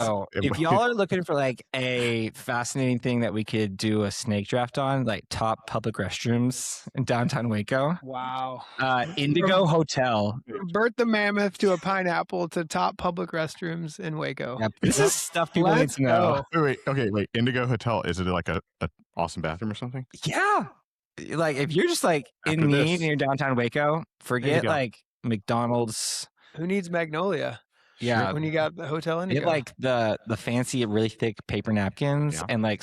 Oh, if y'all are looking for like a fascinating thing that we could do a snake draft on, like top public restrooms in downtown Waco, Wow. Indigo Hotel. From Bert the Mammoth to a pineapple to top public restrooms in Waco. Yep. This is stuff people need Let's to know. go. Wait. Indigo Hotel. Is it like a awesome bathroom or something? Yeah. Like if you're just like After in this. need near downtown Waco, forget like McDonald's. Who needs Magnolia? Yeah. When you got the Hotel Indigo. Get like the fancy, really thick paper napkins Yeah. and like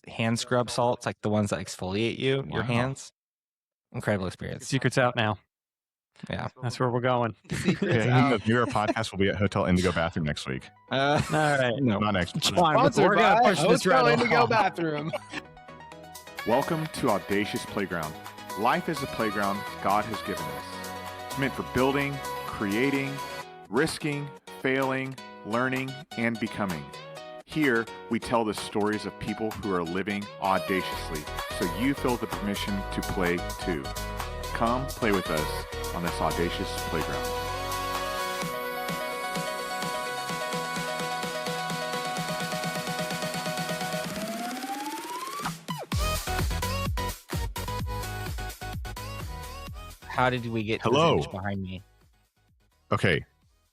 hand scrub salts, like the ones that exfoliate your hands. Incredible experience. Secret's out now. Yeah. That's where we're going. Secrets The out. New York podcast will be at Hotel Indigo bathroom next week. All right. No. Not next week. Sponsored we're gonna by push this Hotel right Indigo along. bathroom. Welcome to Audacious Playground. Life is a playground God has given us. It's meant for building, creating, risking, failing, learning, and becoming. Here, we tell the stories of people who are living audaciously, so you feel the permission to play too. Come play with us on this audacious playground. How did we get to Hello. this image behind me? Okay,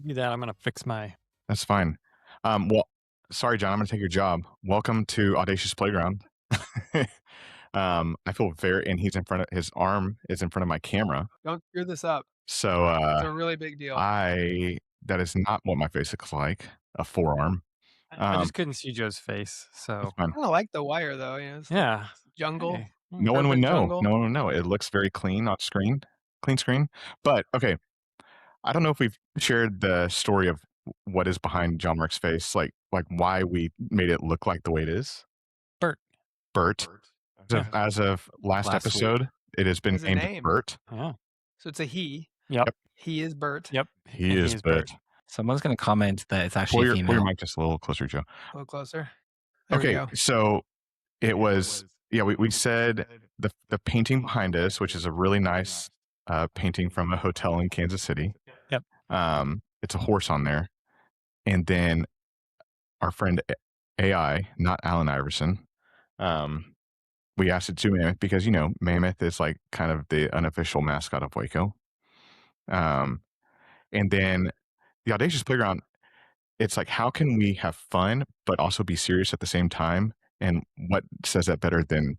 Do that. I'm going to fix my. that's fine. Well, sorry, John, I'm going to take your job. Welcome to Audacious Playground. I feel and he's in front of, his arm is in front of my camera. Don't screw this up. So, It's a really big deal. that is not what my face looks like, a forearm. I just couldn't see Joe's face. So, That's fine. I kind of like the wire though. You know, it's yeah. jungle. Hey. No one would Perfect know. jungle. No one would know. It looks very clean on screen, clean screen. But okay, I don't know if we've shared the story of what is behind John Mark's face, like why we made it look like the way it is. Bert. As of last Last episode, it has been Has a named name. Bert. Oh. So it's a he. Yep. He is Bert. Yep. He And is Bert. Someone's going to comment that it's Pull actually your female. mic just a little closer, Joe. A little closer. There we Okay, go. so it was we said the painting behind us, which is a really nice painting from a hotel in Kansas City. Yep. It's a horse on there, and then our friend AI, not Alan Iverson, we asked it to Mammoth because Mammoth is like kind of the unofficial mascot of Waco. And then the Audacious Playground, it's like, how can we have fun but also be serious at the same time? And what says that better than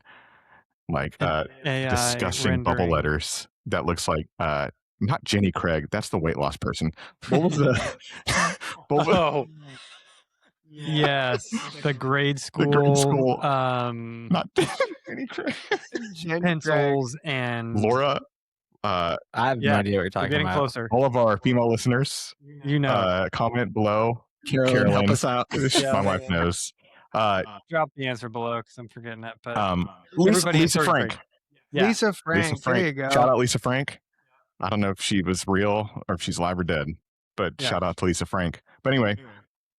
like AI disgusting bubble rendering. letters that looks like not Jenny Craig, that's the weight loss person. What was the Oh. Yes, the grade school, The grade school. Not Jenny Craig. pencils and Laura, I have no Yeah, idea what you're We're talking getting about. closer. all of our female listeners, You know, comment below. Carolyn, help us out. Yeah. My wife knows. drop the answer below because I'm forgetting it. But Lisa, everybody in Lisa third Frank. grade. Yeah. Lisa Frank. Lisa Frank. There you go. Shout out Lisa Frank. I don't know if she was real or if she's alive or dead, but Yeah. shout out to Lisa Frank. But anyway,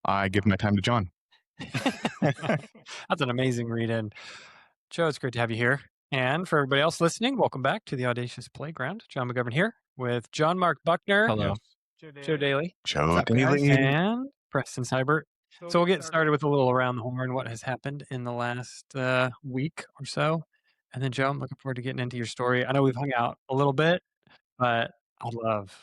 I give my time to John. That's an amazing read in. Joe, it's great to have you here. And for everybody else listening, welcome back to the Audacious Playground. John McGovern here with John Mark Buckner, Hello. Joe Daly, Joe What's up, guys? Daly. and Preston Seibert. So we'll get started with a little around the horn, what has happened in the last week or so. And then, Joe, I'm looking forward to getting into your story. I know we've hung out a little bit, but I'd love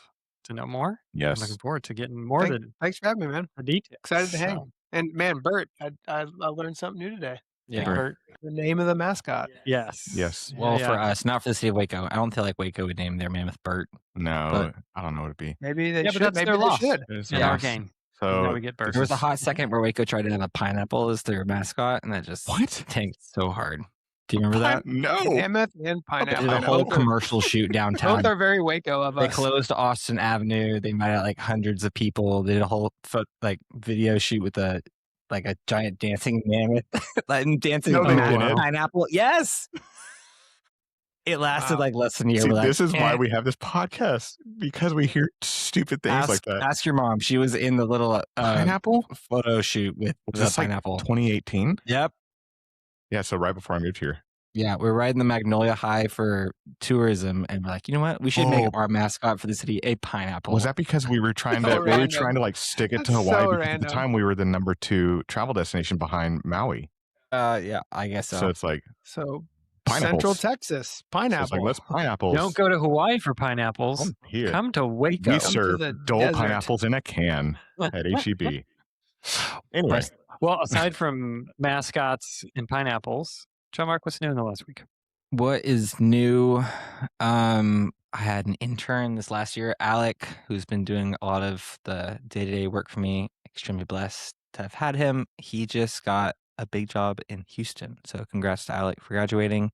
to know more. I'm Yes. looking forward to getting more of Thanks for having me, man. the details. Excited to hang. So, And man, Bert, I learned something new today. Yeah. Bert, The name of the mascot. yes. Yes. Well, Yeah. for us, not for the city of Waco. I don't feel like Waco would name their mammoth Bert. No, But- I don't know what it'd be. Maybe they Yeah, but should. that's Maybe their they loss. should. It's Yeah, Yeah. our gain. So Now we get Bert. There was a hot second where Waco tried to have a pineapple as their mascot, and that just What? tanked so hard. Do you remember that? No. Mammoth and They did pineapple. a whole Both are- commercial shoot downtown. Both are very Waco of They us. closed Austin Avenue. They invited like hundreds of people. They did a whole video shoot with a giant dancing mammoth, like dancing No, with they a didn't. pineapple. Yes, it lasted Wow. like less than a year. See, We're like, this is why "Eh." we have this podcast, because we hear stupid things like that. Ask your mom. She was in the little Pineapple? photo shoot with Was the this like pineapple. 2018? Yep. Yeah, so right before I moved here. Yeah, we're riding the Magnolia high for tourism, and we're like, you know what? We should make our mascot for the city a pineapple. Was that because we were trying So to random. like stick it to That's Hawaii? so Because at random. the time we were the number 2 travel destination behind Maui. Yeah, I guess so. So it's like So pineapples. Central Texas, pineapple. So it's like, let's pineapples. Don't go to Hawaii for pineapples. Here. Come to Waco. We Come to serve the Dole desert. pineapples in a can at HEB. Anyway, Well, aside from mascots and pineapples, John Mark, what's new in the last week? What is new? I had an intern this last year, Alec, who's been doing a lot of the day-to-day work for me. Extremely blessed to have had him. He just got a big job in Houston. So congrats to Alec for graduating.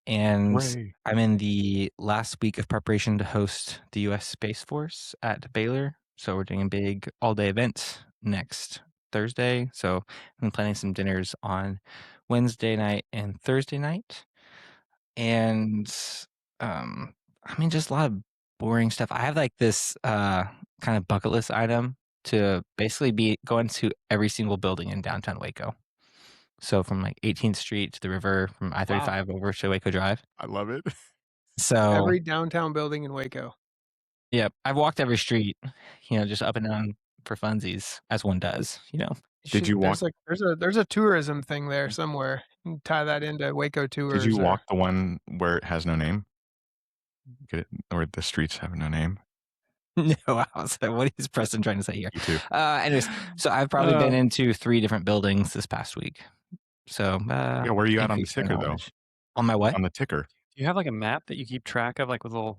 And Hooray. I'm in the last week of preparation to host the U.S. Space Force at Baylor. So we're doing a big all-day event next Thursday. So I'm planning some dinners on Wednesday night and Thursday night. And just a lot of boring stuff. I have like this kind of bucket list item to basically be going to every single building in downtown Waco. So from like 18th Street to the river, from I-35 over to Waco Drive. I love it. So Every downtown building in Waco. Yep, I've walked every street, just up and down for funsies, as one does. Did you walk? There's a tourism thing there somewhere. You can tie that into Waco tours. Did you walk the one where it has no name? Get it? Where the streets have no name? No, I was like, what is Preston trying to say here? You too. Anyways, so I've probably been into 3 different buildings this past week. So yeah, where are you at on the ticker though? On my what? On the ticker. Do you have like a map that you keep track of, like with little?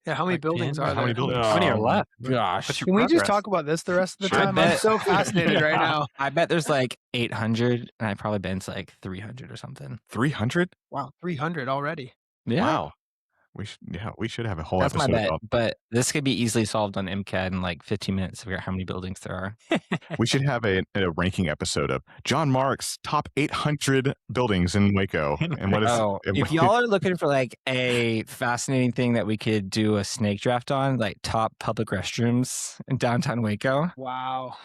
Yeah, how many like buildings pins? are How many there? buildings? How many are left? Gosh. What's your Can we just progress? talk about this the rest of the Sure. time? I I'm bet. so fascinated right now. I bet there's like 800, and I've probably been to like 300 or something. 300? Wow, 300 already. Yeah. Wow. We should have a whole That's my episode bet. about. But this could be easily solved on MCAT in like 15 minutes to figure out how many buildings there are. We should have a ranking episode of John Mark's top 800 buildings in Waco. And what is? If y'all are looking for like a fascinating thing that we could do a snake draft on, like top public restrooms in downtown Waco, Wow.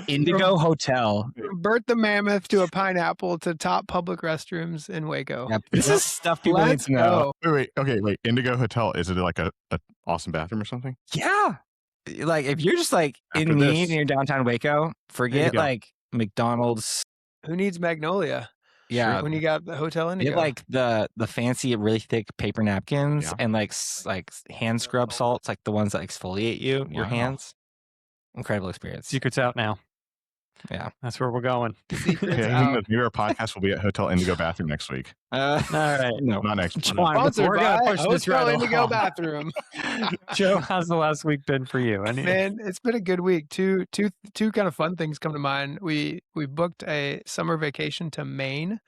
Indigo Hotel. From Bert the Mammoth to a pineapple to top public restrooms in Waco. Yep. This is stuff people Let's need to know. go. Wait. Indigo Hotel. Is it like a awesome bathroom or something? Yeah. Like if you're just like After in this. need near downtown Waco, forget go. like McDonald's. Who needs Magnolia? Yeah. When you got the Hotel They Indigo. have like the fancy, really thick paper napkins Yeah. and like hand scrub salts, like the ones that exfoliate your Wow. hands. Incredible experience. Secret's out now. Yeah. That's where we're going. Secrets Okay, out. maybe our podcast will be at Hotel Indigo bathroom next week. All right. No. Not next week. John, Sponsored we're gonna by push this Hotel right Indigo along. bathroom. Joe, how's the last week been for you? Man, it's been a good week. Two kind of fun things come to mind. We booked a summer vacation to Maine.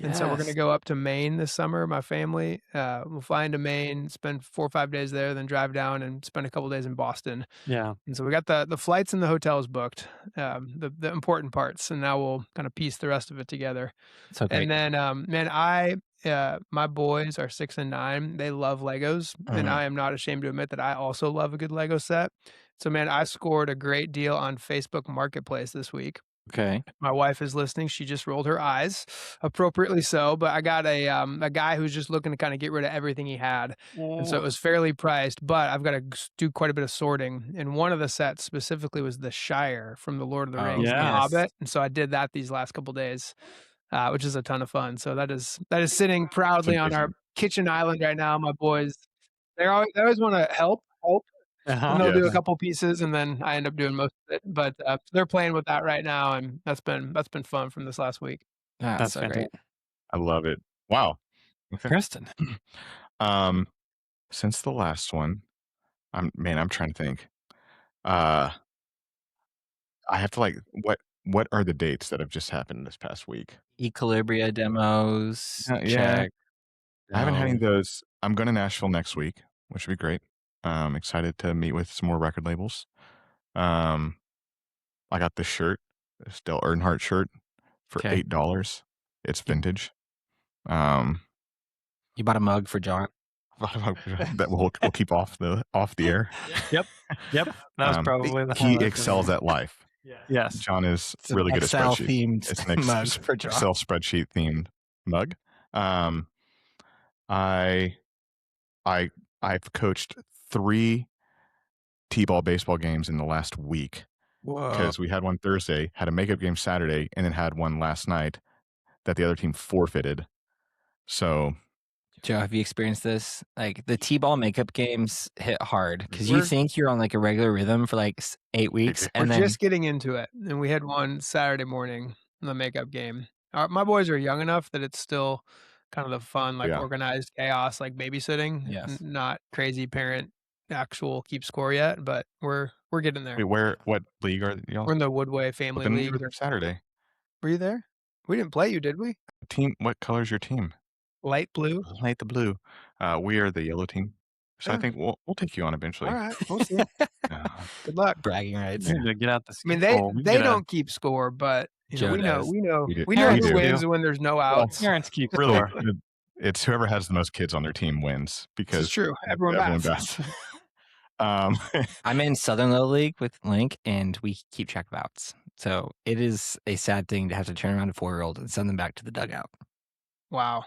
And so we're going to go up to Maine this summer, my family. We'll fly into Maine, spend 4 or 5 days there, then drive down and spend a couple days in Boston. Yeah. And so we got the flights and the hotels booked, the important parts, and now we'll kind of piece the rest of it together. It's okay. And then, my boys are 6 and 9. They love Legos, and I am not ashamed to admit that I also love a good Lego set. So, man, I scored a great deal on Facebook Marketplace this week. Okay. My wife is listening. She just rolled her eyes, appropriately so. But I got a guy who's just looking to kind of get rid of everything he had, and so it was fairly priced. But I've got to do quite a bit of sorting. And one of the sets specifically was the Shire from the Lord of the Rings and the yes. Hobbit, and so I did that these last couple days, which is a ton of fun. So that is sitting proudly on our kitchen island right now. My boys, they always want to help. And they'll do a couple pieces, and then I end up doing most of it. But they're playing with that right now, and that's been fun from this last week. That's so fantastic. great. I love it. Wow. Okay. Preston. Since the last one, I'm trying to think. I have to what are the dates that have just happened this past week? Equilibria demos. Yeah. Check. I haven't had any of those. I'm going to Nashville next week, which would be great. Excited to meet with some more record labels. I got this shirt, this Dale Earnhardt shirt for Okay. $8. It's vintage. You bought a mug for John. that we'll keep off the air. Yep. That was probably the he highlight. excels at life. Yes. John is It's an really good at Excel spreadsheets. themed It's an mug for John. Excel spreadsheet themed mug. I I've coached 3 T-ball baseball games in the last week Whoa. because we had one Thursday, had a makeup game Saturday, and then had one last night that the other team forfeited. So, Joe, have you experienced this? Like the T-ball makeup games hit hard because you think you're on like a regular rhythm for like 8 weeks, and We're then just getting into it, and we had one Saturday morning, the makeup game. My boys are young enough that it's still kind of the fun, like Yeah. organized chaos, like babysitting. Yes. Not crazy parent actual keep score yet, but we're getting there. wait, what league are y'all? We're in the Woodway Well, Family then we League. were there Saturday. Were you there? We didn't play you, did we? Team, what color is your team? Light blue. Light the blue. We are the yellow team. So I Yeah. think we'll take you on eventually. All right, we'll see. Good luck. bragging rights. You need to get out the I mean, skip hole. We they gotta- don't keep score, but you know, Joe we know does. We do. we know We who do. wins when there's no outs. Parents keep Really, score. it's whoever has the most kids on their team wins This is because true. Everyone bats. I'm in Southern Little League with Link, and we keep track of outs. So it is a sad thing to have to turn around a 4-year-old and send them back to the dugout. Wow,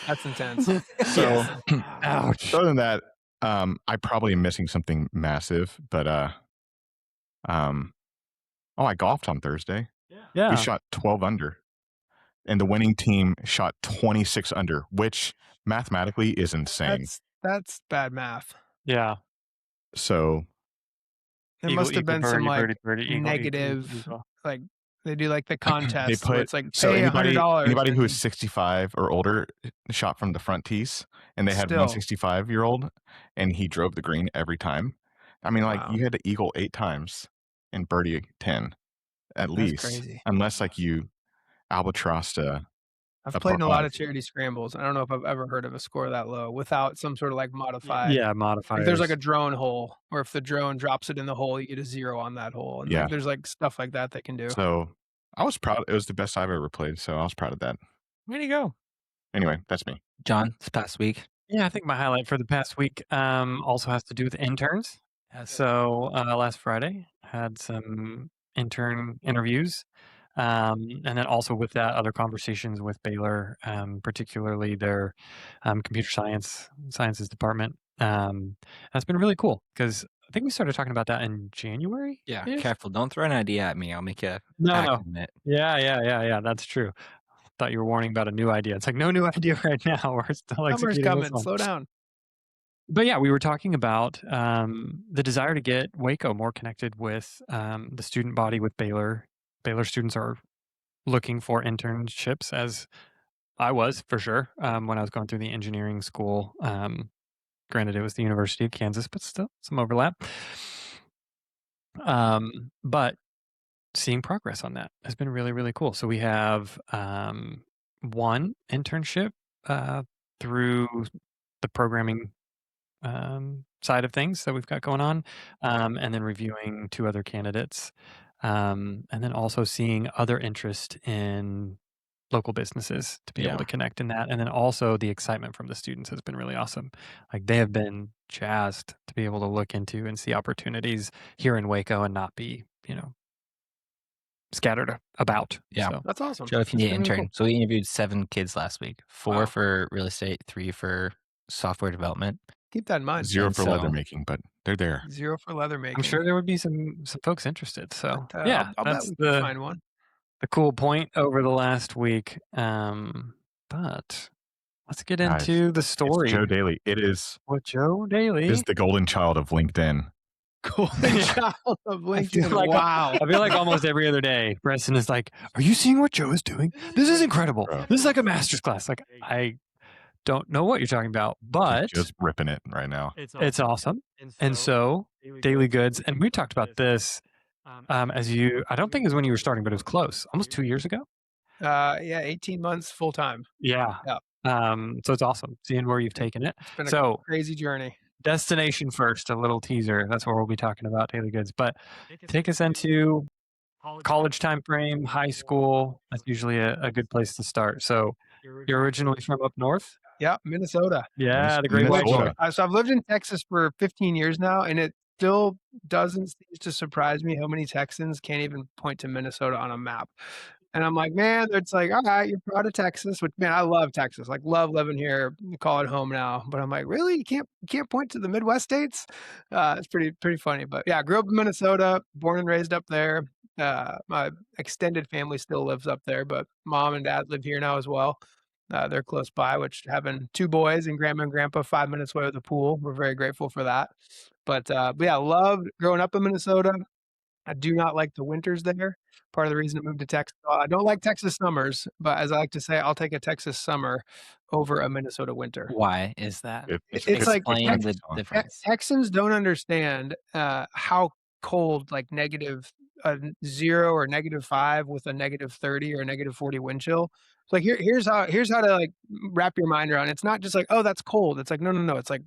that's intense. So, Ouch. other than that, I probably am missing something massive, but I golfed on Thursday. Yeah. We shot 12 under, and the winning team shot 26 under, which mathematically is insane. That's bad math. Yeah. So There Eagle, must have eagle, been birdie, some like birdie, birdie, eagle, negative, eagle, eagle. like they do like the contest they where put it's like so pay anybody $100. who is 65 or older shot from the front tees, and they had Still. one 65-year-old, and he drove the green every time. I mean, like Wow. you had to eagle 8 times and birdie 10 at least, crazy. unless like you albatrossed I've a played in a par lot of five. charity scrambles. I don't know if I've ever heard of a score that low without some sort of like modified. Yeah, modifiers. Like there's like a drone hole, or if the drone drops it in the hole, you get a 0 on that hole. And Yeah. like, there's like stuff like that they can do. So I was proud. It was the best I've ever played, so I was proud of that. Way to go. Anyway, that's me. John, this past week. Yeah, I think my highlight for the past week also has to do with interns. So last Friday, had some intern interviews. And then also with that, other conversations with Baylor, particularly their computer sciences department. That's been really cool because I think we started talking about that in January. Yeah, careful. Don't throw an idea at me. I'll make you No. act on it. Yeah. That's true. Thought you were warning about a new idea. It's like no new idea right now. We're still Summer's executing this coming. one. Slow down. But yeah, we were talking about the desire to get Waco more connected with the student body with Baylor. Baylor students are looking for internships, as I was for sure when I was going through the engineering school. Granted, it was the University of Kansas, but still some overlap. But seeing progress on that has been really, really cool. So we have one internship through the programming side of things that we've got going on, and then reviewing 2 other candidates, and then also seeing other interest in local businesses to be able to connect in that. And then also the excitement from the students has been really awesome. Like they have been jazzed to be able to look into and see opportunities here in Waco and not be, scattered about. Yeah. So, That's awesome. Joe, if you That's need been an really intern. So we interviewed 7 kids last week. 4 Wow. for real estate, 3 for software development. Keep that in mind. 0 And for so- leather making, but they're there. 0 for leather making. I'm sure there would be some folks interested. So But, yeah, I'll bet that's we can find one. the cool point over the last week. But let's get Guys, into the story. It's Joe Daly. It is Joe Daly is the golden child of LinkedIn. Golden child of LinkedIn. like Wow. I feel like almost every other day, Preston is like, "Are you seeing what Joe is doing? This is incredible. Bro. This is like a master's class." Like I don't know what you're talking about, but Just ripping it right now. it's awesome. And so Daily Goods, and we talked about this I don't think it was when you were starting, but it was close, almost 2 years ago. 18 months full time. Yeah. So it's awesome seeing where you've taken it. It's been a So crazy journey. destination first, a little teaser. That's what we'll be talking about, Daily Goods. But take us into college time frame, high school. That's usually a good place to start. So you're originally from up north? Yeah, Minnesota. Yeah, the Great White Minnesota. North. So I've lived in Texas for 15 years now, and it still doesn't cease to surprise me how many Texans can't even point to Minnesota on a map. And I'm like, man, it's like, all right, you're proud of Texas, which, man, I love Texas. Like, love living here. Call it home now. But I'm like, really? You can't point to the Midwest states? It's pretty funny. But yeah, I grew up in Minnesota, born and raised up there. My extended family still lives up there, but mom and dad live here now as well. They're close by, which having 2 boys and grandma and grandpa 5 minutes away with a pool, we're very grateful for that. But yeah, loved growing up in Minnesota. I do not like the winters there. Part of the reason I moved to Texas. I don't like Texas summers, but as I like to say, I'll take a Texas summer over a Minnesota winter. Why is that? It's like Explain the difference. Texans don't understand how cold like negative 0 or -5 with a -30 or a -40 wind chill. It's like here's how to like wrap your mind around it. It's not just like, oh, that's cold. It's like no. It's like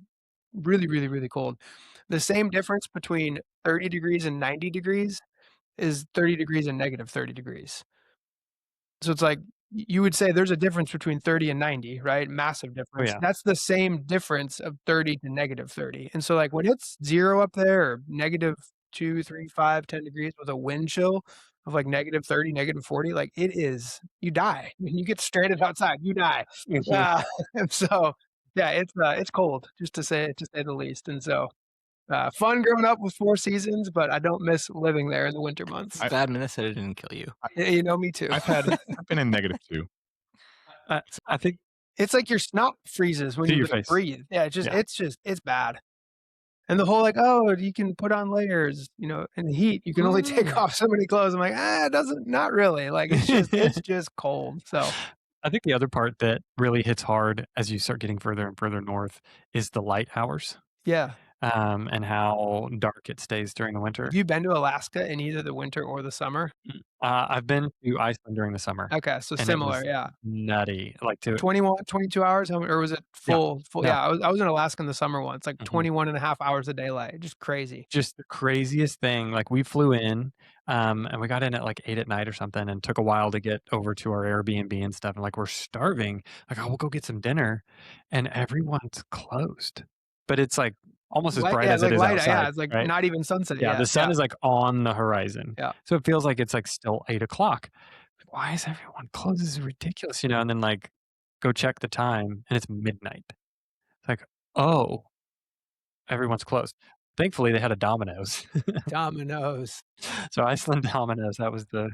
really, really, really cold. The same difference between 30 degrees and 90 degrees is 30 degrees and -30 degrees. So it's like you would say there's a difference between 30 and 90, right? Massive difference. yeah. That's the same difference of 30 to -30. And so like when it's 0 up there or -2, 3, 5, 10 degrees with a wind chill of like -30, -40, like it is, you die. When you get stranded outside, you die. So yeah, it's cold, just to say the least. And so fun growing up with 4 seasons, but I don't miss living there in the winter months. Bad Minnesota didn't kill you. You know, me too. I've been in -2. I think It's like your snot freezes when To you your face. breathe. Yeah, Yeah. it's bad. And the whole like, oh, you can put on layers, you know, in the heat, you can only take off so many clothes. I'm like, it doesn't, not really. Like it's just cold. So I think the other part that really hits hard as you start getting further and further north is the light hours, yeah. and how dark it stays during the winter. Have you been to Alaska in either the winter or the summer? I've been to Iceland during the summer. Okay, so and it similar, was yeah. nutty. Like 21, 22 hours, or was it full? No. Yeah, I was in Alaska in the summer once, like Mhm. 21 and a half hours of daylight. Just crazy. Just the craziest thing. Like we flew in, and we got in at like 8 at night or something, and took a while to get over to our Airbnb and stuff. And like we're starving. Like, oh, we'll go get some dinner, and everyone's closed. But it's like almost as Light- bright yeah, as it's it like is light, outside. yeah, it's like right? not even sunset. Yeah, yet. the sun is like on the horizon. Yeah. So it feels like it's like still 8 o'clock. Why is everyone closed? This is ridiculous, you know? And then like go check the time and it's midnight. It's like, oh, everyone's closed. Thankfully they had a Domino's. Dominoes. So Iceland Domino's, that was the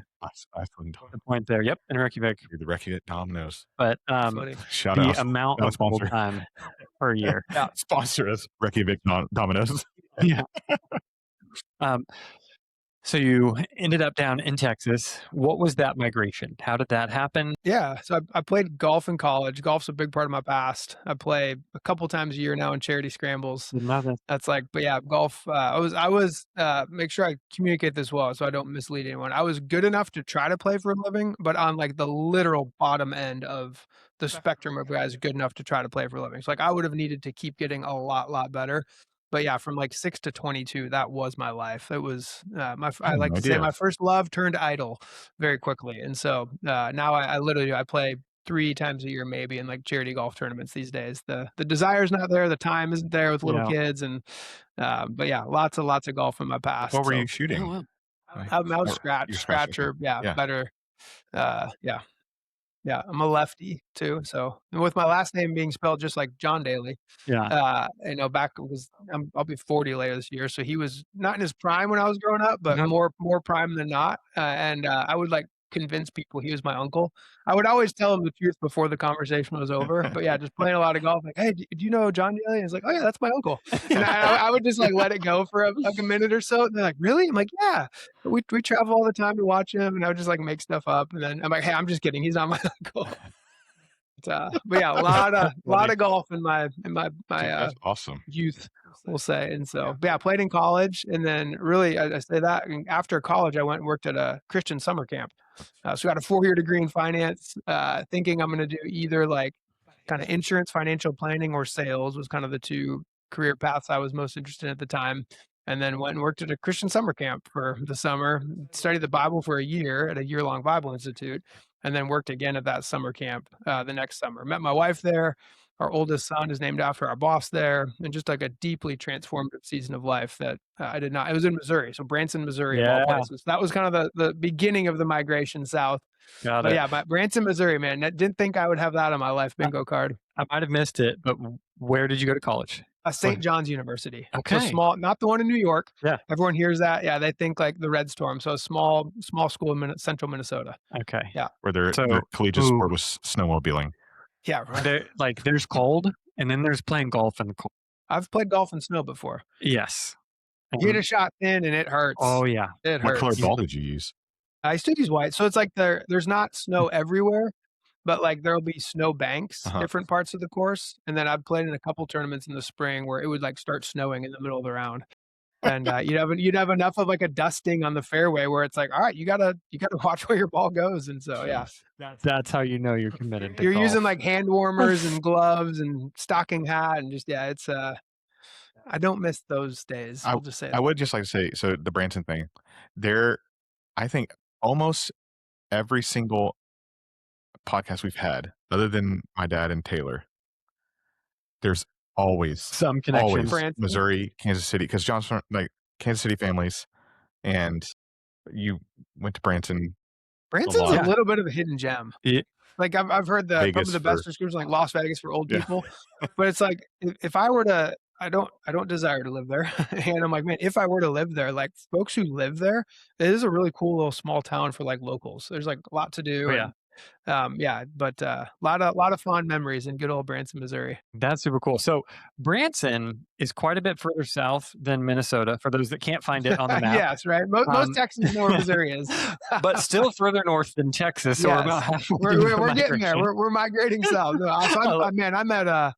Iceland. point there. Yep, in Reykjavik. You're the Reykjavik Dominoes. But Funny. Shout the out. amount Not a of full sponsor. time per year. Sponsor us, Reykjavik Dominoes. Yeah. So you ended up down in Texas. What was that migration? How did that happen? Yeah, so I played golf in college. Golf's a big part of my past. I play a couple times a year now in charity scrambles. Nothing. That's like, but yeah, golf. I was make sure I communicate this well so I don't mislead anyone. I was good enough to try to play for a living, but on like the literal bottom end of the spectrum of guys good enough to try to play for a living. So like I would have needed to keep getting a lot better. But yeah, from like 6 to 22, that was my life. It was I like to say my first love turned idol very quickly. And so now I literally I play 3 times a year maybe in like charity golf tournaments these days. The desire's not there, the time isn't there with little kids, and but yeah, lots of golf in my past. What were so, you shooting? Oh, wow. I was You're scratcher, yeah, better. Yeah, I'm a lefty too. So, and with my last name being spelled just like John Daly, Yeah. you know, back was I'll be 40 later this year. So he was not in his prime when I was growing up, but more prime than not. And I would like convince people he was my uncle. I would always tell him the truth before the conversation was over. But yeah, just playing a lot of golf, like, hey, do you know John Daly? And he's like, oh yeah, that's my uncle. And I would just like let it go for like a minute or so. And they're like, really? I'm like, yeah. We travel all the time to watch him, and I would just like make stuff up. And then I'm like, hey, I'm just kidding. He's not my uncle. But yeah, a lot of golf in my That's awesome. youth, we'll say. And so, but yeah, played in college, and then really, I say that after college, I went and worked at a Christian summer camp. So I got a 4-year degree in finance, thinking I'm going to do either like kind of insurance, financial planning, or sales was kind of the 2 career paths I was most interested in at the time. And then went and worked at a Christian summer camp for the summer, studied the Bible for a year at a year-long Bible institute, and then worked again at that summer camp the next summer. Met my wife there. our oldest son is named after our boss there, and just like a deeply transformative season of life that I did not. It was in Missouri, so Branson, Missouri, of all places. That was kind of the beginning of the migration south. Got it. Yeah, but Branson, Missouri, man, I didn't think I would have that on my life bingo card. I might have missed it, but where did you go to college? St. John's University. Okay. So small, not the one in New York. Yeah. Everyone hears that. Yeah, they think like the Red Storm. So a small school in central Minnesota. Okay. Yeah. Where their collegiate sport was snowmobiling. Yeah. Right. There's cold, and then there's playing golf in the cold. I've played golf in snow before. Yes. You get a shot in and it hurts. Oh, yeah. It hurts. What color ball did you use? I still use white. So it's like there's not snow everywhere, but like there'll be snow banks, different parts of the course. And then I've played in a couple tournaments in the spring where it would like start snowing in the middle of the round. And you'd have enough of like a dusting on the fairway where it's like, all right, you gotta watch where your ball goes. And so yeah, that's how you know you're committed. You're using like hand warmers and gloves and stocking hat and just it's I don't miss those days. I'll just say that. I would just like to say, so the Branson thing, I think almost every single podcast we've had, other than my dad and Taylor, there's always some connections. Missouri, Kansas City, because John's from like Kansas City families, and you went to Branson. Branson's a little bit of a hidden gem. Yeah. Like I've heard probably the best description, like Las Vegas for old people, but it's like if I were to, I don't desire to live there, and I'm like, man, if I were to live there, like folks who live there, it is a really cool little small town for like locals. There's like a lot to do. But a lot of fond memories in good old Branson, Missouri. That's super cool. So Branson is quite a bit further south than Minnesota, for those that can't find it on the map. Yes, right. Most Texans know where Missouri is, but still further north than Texas. So we're about halfway. We're getting there. We're migrating south. I'm at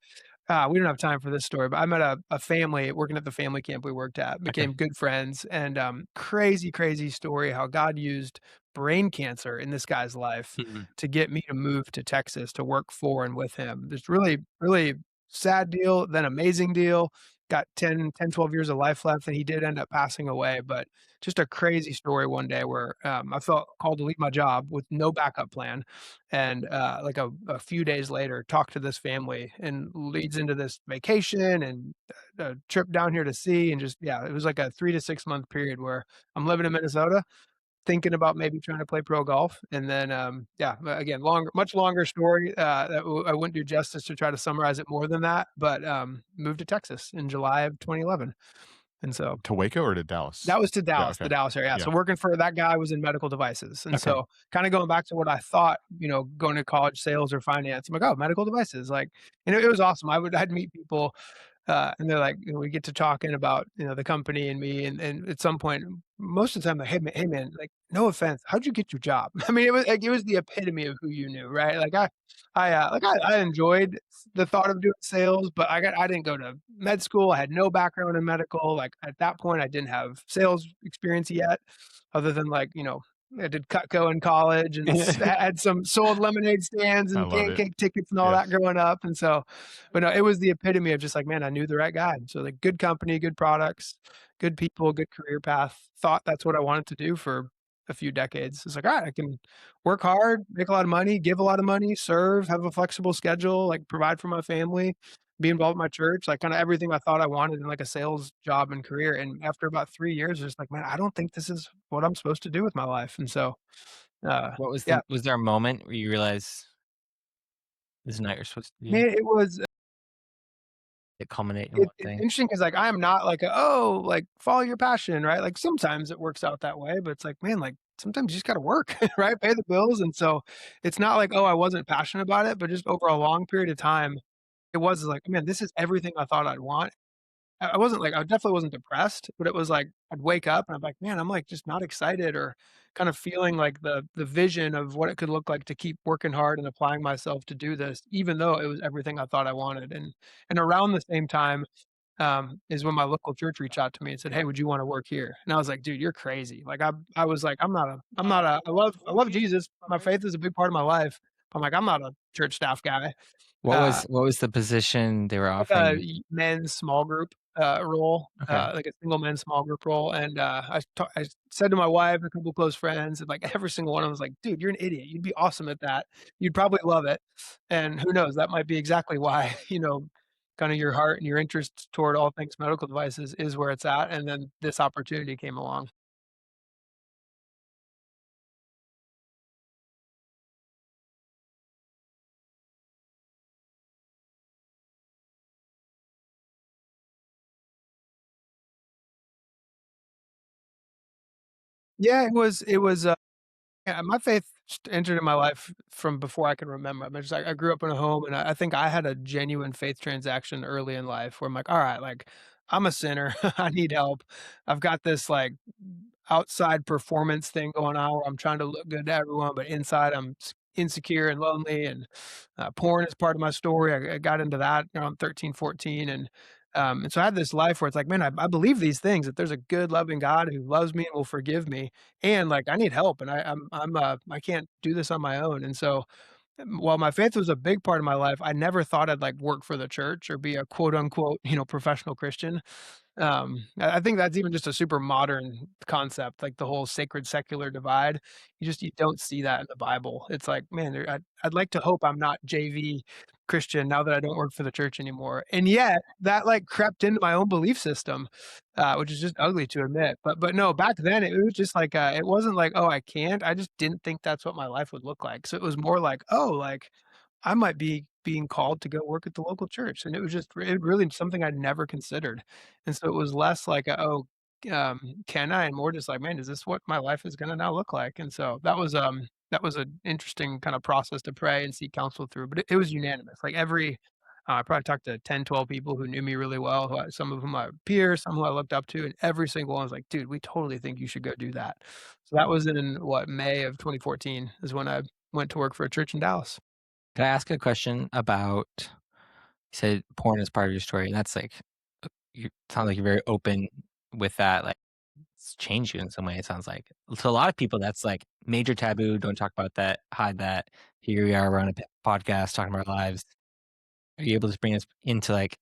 we don't have time for this story, but I met a family working at the family camp we worked at, became good friends, and crazy story how God used brain cancer in this guy's life to get me to move to Texas to work for and with him. This really, really sad deal, then amazing deal. Got 10, 12 years of life left, and he did end up passing away. But just a crazy story one day where I felt called to leave my job with no backup plan. And like a few days later, talked to this family and leads into this vacation and a trip down here to see. And just, it was like a 3 to 6 month period where I'm living in Minnesota, thinking about maybe trying to play pro golf. And then, again, much longer story that I wouldn't do justice to try to summarize it more than that, but moved to Texas in July of 2011. And so to Waco or to Dallas? That was to Dallas, the Dallas area. Yeah. So working for that guy was in medical devices. And so kind of going back to what I thought, going to college, sales or finance, I'm like, oh, medical devices. Like, and it was awesome. I'd meet people and they're like, we get to talking about, the company and me. And at some point, most of the time, like, hey man, like, no offense, how'd you get your job? I mean, it was the epitome of who you knew, right? Like I enjoyed the thought of doing sales, but I didn't go to med school. I had no background in medical. Like at that point, I didn't have sales experience yet, other than like, I did Cutco in college and had some sold lemonade stands and pancake tickets and all that growing up. And so, but no, it was the epitome of just like, man, I knew the right guy. So like good company, good products, good people, good career path. Thought that's what I wanted to do for a few decades. It's like, all right, I can work hard, make a lot of money, give a lot of money, serve, have a flexible schedule, like provide for my family, be involved in my church, like kind of everything I thought I wanted in like a sales job and career. And after about 3 years, it's like, man, I don't think this is what I'm supposed to do with my life. And so, was there a moment where you realized this is not what you're supposed to do? Man, it was. It culminate in what It's thing? interesting because like I am not like like follow your passion, right? Like sometimes it works out that way, but it's like, man, like sometimes you just got to work, right? Pay the bills. And so it's not like, oh, I wasn't passionate about it, but just over a long period of time, it was like, man, this is everything I thought I'd want. I definitely wasn't depressed, but it was like, I'd wake up and I'm like, man, I'm like just not excited or kind of feeling like the vision of what it could look like to keep working hard and applying myself to do this, even though it was everything I thought I wanted. And around the same time, is when my local church reached out to me and said, hey, would you want to work here? And I was like, dude, you're crazy. Like I was like, I love Jesus. My faith is a big part of my life. I'm like, I'm not a church staff guy. What was the position they were offering? Men's small group. role, Okay. like a single men small group role. And I said to my wife, a couple close friends, and like every single one of them was like, "Dude, you're an idiot. You'd be awesome at that. You'd probably love it." And who knows? That might be exactly why kind of your heart and your interest toward all things medical devices is where it's at. And then this opportunity came along. Yeah, it was. Yeah, my faith entered in my life from before I can remember. I mean, just like I grew up in a home, and I think I had a genuine faith transaction early in life where I'm like, all right, like I'm a sinner, I need help. I've got this like outside performance thing going on where I'm trying to look good to everyone, but inside I'm insecure and lonely. And porn is part of my story. I got into that around 13, 14, and so I had this life where it's like, man, I believe these things that there's a good, loving God who loves me and will forgive me, and like I need help, and I can't do this on my own. And so while my faith was a big part of my life, I never thought I'd like work for the church or be a quote unquote professional Christian. I think that's even just a super modern concept, like the whole sacred secular divide. You don't see that in the Bible. It's like, man, I'd like to hope I'm not JV Christian now that I don't work for the church anymore. And yet that like crept into my own belief system, which is just ugly to admit. But no, back then it was just like it wasn't like, oh, I can't. I just didn't think that's what my life would look like. So it was more like, oh, like I might be being called to go work at the local church, and it was just really something I'd never considered. And so it was less like "Oh, can I?" and more just like, "Man, is this what my life is gonna now look like?" And so that was an interesting kind of process to pray and seek counsel through, but it was unanimous. Like I probably talked to 10, 12 people who knew me really well, some of whom I peers, some who I looked up to, and every single one was like, "Dude, we totally think you should go do that." So that was in what, May of 2014 is when I went to work for a church in Dallas. Can I ask a question about, you said porn is part of your story, and that's like, you sound like you're very open with that, like, it's changed you in some way, it sounds like. To a lot of people, that's like major taboo, don't talk about that, hide that. Here we are, we're on a podcast talking about our lives. Are you able to bring us into like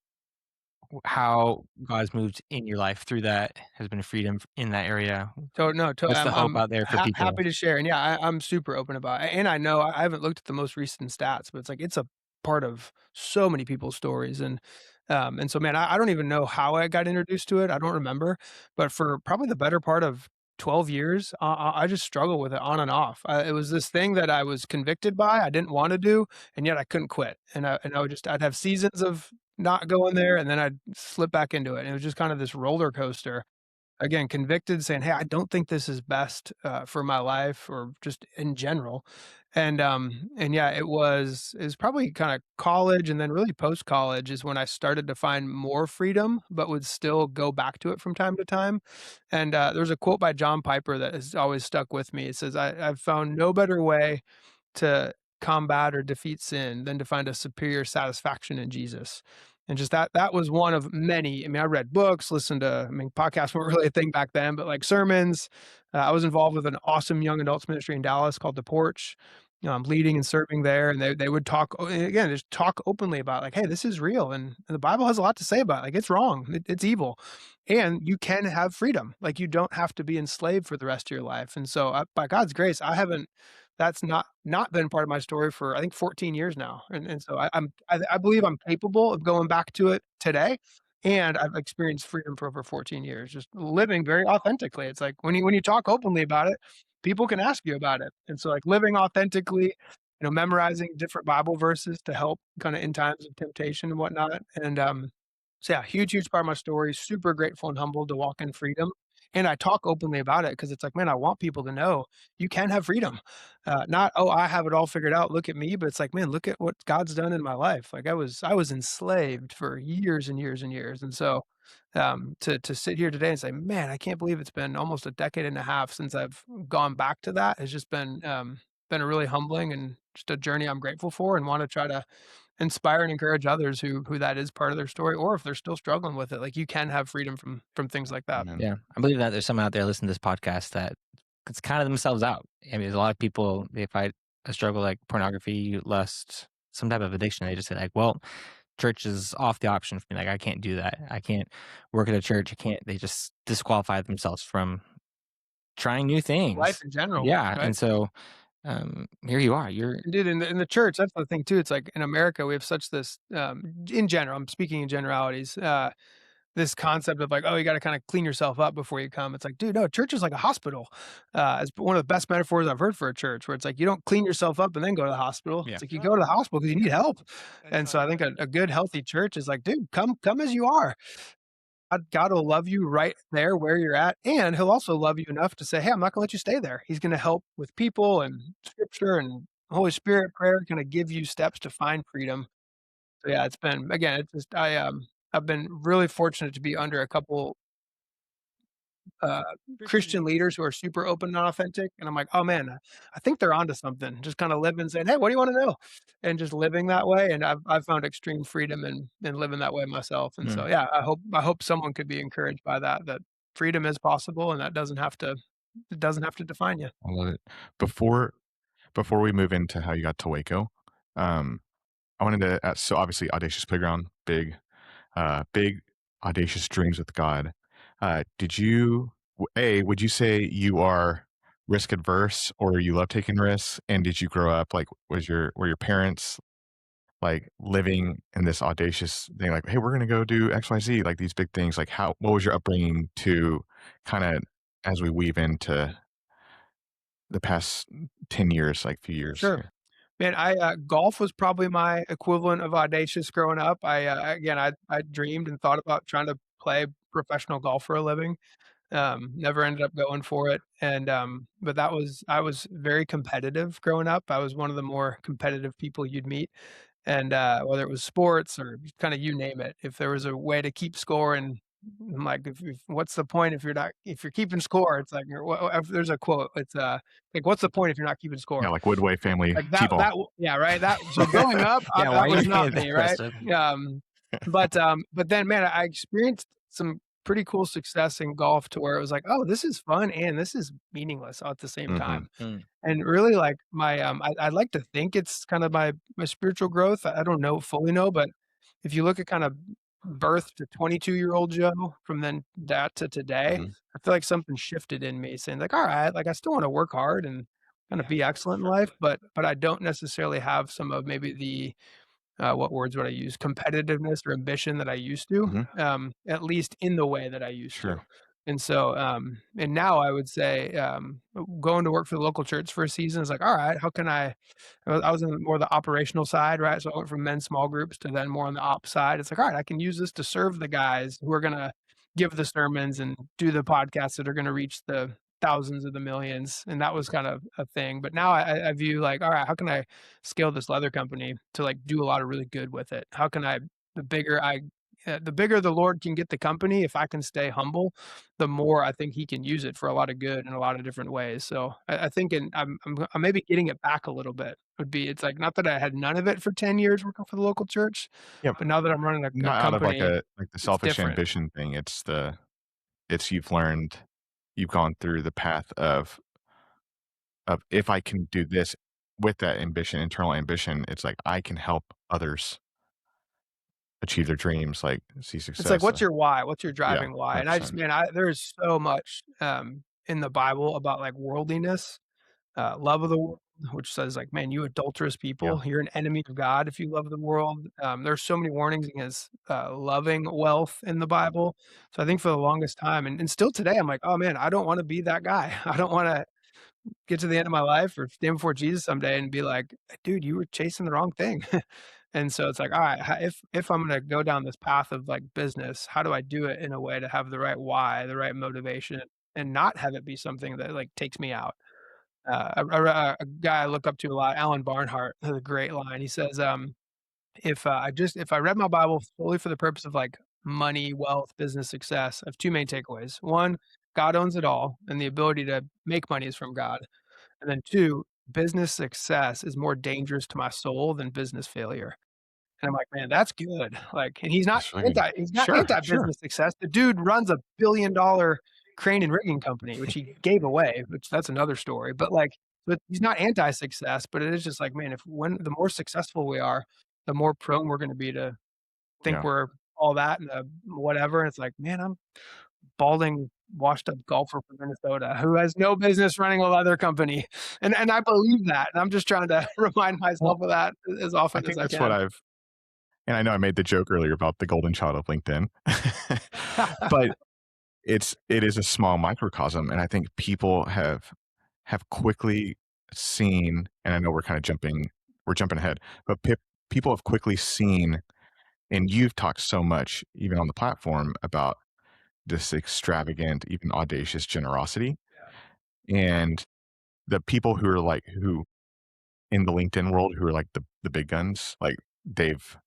how God's moved in your life through that? Has been freedom in that area? So no, What's the hope I'm out there for people? happy to share, and yeah, I'm super open about it, and I know I haven't looked at the most recent stats, but it's like it's a part of so many people's stories, and so man, I don't even know how I got introduced to it. I don't remember, but for probably the better part of 12 years, I just struggled with it on and off. It was this thing that I was convicted by, I didn't want to do, and yet I couldn't quit, and I'd have seasons of not going there, and then I'd slip back into it, and it was just kind of this roller coaster. Again, convicted, saying, "Hey, I don't think this is best, for my life or just in general." And yeah, it was probably kinda college and then really post-college is when I started to find more freedom, but would still go back to it from time to time. And, there's a quote by John Piper that has always stuck with me. It says, I've found no better way to combat or defeat sin than to find a superior satisfaction in Jesus." And just that was one of many. I mean, I read books, listened to, I mean, podcasts weren't really a thing back then, but like sermons. I was involved with an awesome young adults ministry in Dallas called The Porch, leading and serving there. And they would talk, again, just talk openly about like, hey, this is real. And the Bible has a lot to say about it. Like, it's wrong, it's evil. And you can have freedom. Like, you don't have to be enslaved for the rest of your life. And so, by God's grace, that's not been part of my story for I think 14 years now, and so I believe I'm capable of going back to it today, and I've experienced freedom for over 14 years, just living very authentically. It's like when you talk openly about it, people can ask you about it, and so like living authentically, memorizing different Bible verses to help kind of in times of temptation and whatnot, and so yeah, huge part of my story. Super grateful and humbled to walk in freedom. And I talk openly about it because it's like, man, I want people to know you can have freedom. Not, oh, I have it all figured out. Look at me. But it's like, man, look at what God's done in my life. Like I was enslaved for years and years and years. And so to sit here today and say, man, I can't believe it's been almost a decade and a half since I've gone back to that has just been a really humbling and just a journey I'm grateful for and want to try to inspire and encourage others who that is part of their story, or if they're still struggling with it, like you can have freedom from things like that. Amen. Yeah, I believe that there's someone out there listening to this podcast that it's kind of themselves out. I mean, there's a lot of people, they fight a struggle like pornography, lust, some type of addiction. They just say like, well, church is off the option for me. Like, I can't do that. I can't work at a church. They just disqualify themselves from trying new life things. in general. Yeah. Right? And so, here you are. Dude, in the church, that's the thing too. It's like in America, we have such this, in general, I'm speaking in generalities, this concept of like, oh, you got to kind of clean yourself up before you come. It's like, dude, no, church is like a hospital. It's one of the best metaphors I've heard for a church, where it's like, you don't clean yourself up and then go to the hospital. Yeah. It's like you go to the hospital because you need help. And so I think a good, healthy church is like, dude, come as you are. God will love you right there where you're at. And he'll also love you enough to say, hey, I'm not going to let you stay there. He's going to help with people and scripture and Holy Spirit prayer, going to give you steps to find freedom. So yeah, it's been, again, it's just, I've been really fortunate to be under a couple Christian leaders who are super open and authentic. And I'm like, oh man, I think they're onto something. Just kind of living, saying, hey, what do you want to know? And just living that way. And I've found extreme freedom in living that way myself. And so, yeah, I hope someone could be encouraged by that freedom is possible, and that it doesn't have to define you. I love it. Before we move into how you got to Waco, I wanted to ask, so obviously Audacious Playground, big audacious dreams with God. Would you say you are risk adverse, or you love taking risks? And did you grow up, like, were your parents like living in this audacious thing, like, hey, we're going to go do XYZ, like these big things? Like, what was your upbringing to kind of, as we weave into the past 10 years, like few years? Sure. Man, golf was probably my equivalent of audacious growing up. Again, I dreamed and thought about trying to play professional golf for a living. Never ended up going for it. And, but I was very competitive growing up. I was one of the more competitive people you'd meet. And, whether it was sports or kind of you name it, if there was a way to keep score, and I'm like, if what's the point if you're keeping score? It's like, if there's a quote, it's like, what's the point if you're not keeping score? Yeah, like Woodway family Like T-ball. yeah, right. So growing up, Yeah, why that are was you not paying me, that right? question? But then, man, I experienced some pretty cool success in golf to where it was like, oh, this is fun and this is meaningless all at the same time. And really, like, my I like to think it's kind of my spiritual growth. I don't fully know, but if you look at kind of birth to 22-year-old Joe from then that to today, I feel like something shifted in me, saying like, all right, like I still want to work hard and kind of be excellent in life, but I don't necessarily have some of maybe the what words would I use? Competitiveness or ambition that I used to, at least in the way that I used to. Sure. And so, and now I would say, going to work for the local church for a season is like, all right, how can I was in more the operational side, right? So I went from men's small groups to then more on the op side. It's like, all right, I can use this to serve the guys who are going to give the sermons and do the podcasts that are going to reach the thousands of the millions. And that was kind of a thing. But now I view like, all right, how can I scale this leather company to like do a lot of really good with it? How can the bigger the Lord can get the company, if I can stay humble, the more I think He can use it for a lot of good in a lot of different ways. So I think, I'm maybe getting it back a little bit. It's like, not that I had none of it for 10 years working for the local church, Yeah, but now that I'm running a not out of company, like the selfish different. ambition thing. It's you've gone through the path of if I can do this with that ambition, internal ambition, it's like I can help others achieve their dreams, like see success. It's like, what's your why? What's your Yeah, driving why? And I just, 100%. man, there's so much in the Bible about like worldliness, love of the world, which says like, man, you adulterous people, you're an enemy of God if you love the world. There's so many warnings against loving wealth in the Bible. So I think for the longest time, and still today, I'm like, oh man, I don't want to be that guy. I don't want to get to the end of my life or stand before Jesus someday and be like, dude, you were chasing the wrong thing. And so it's like, all right, if I'm going to go down this path of like business, how do I do it in a way to have the right why, the right motivation, and not have it be something that like takes me out? A guy I look up to a lot, Alan Barnhart, has a great line. He says, if I read my Bible solely for the purpose of like money, wealth, business success, I have two main takeaways. One, God owns it all, and the ability to make money is from God. And then two, business success is more dangerous to my soul than business failure. And I'm like, man, that's good. Like, and he's not That's really good. he's not Sure, anti-business success. The dude runs a $1 billion crane and rigging company, which he gave away, which that's another story. But he's not anti-success, but it is just like, man, when the more successful we are, the more prone we're going to be to think we're all that and whatever. And it's like, man, I'm balding, washed up golfer from Minnesota who has no business running a leather company. And I believe that. And I'm just trying to remind myself of that as often as I can. That's what and I know I made the joke earlier about the golden child of LinkedIn, but it is a small microcosm. And I think people have quickly seen, and I know we're jumping ahead, but people have quickly seen, and you've talked so much, even on the platform, about this extravagant, even audacious generosity. And the people who are who in the LinkedIn world, who are like the big guns, like they've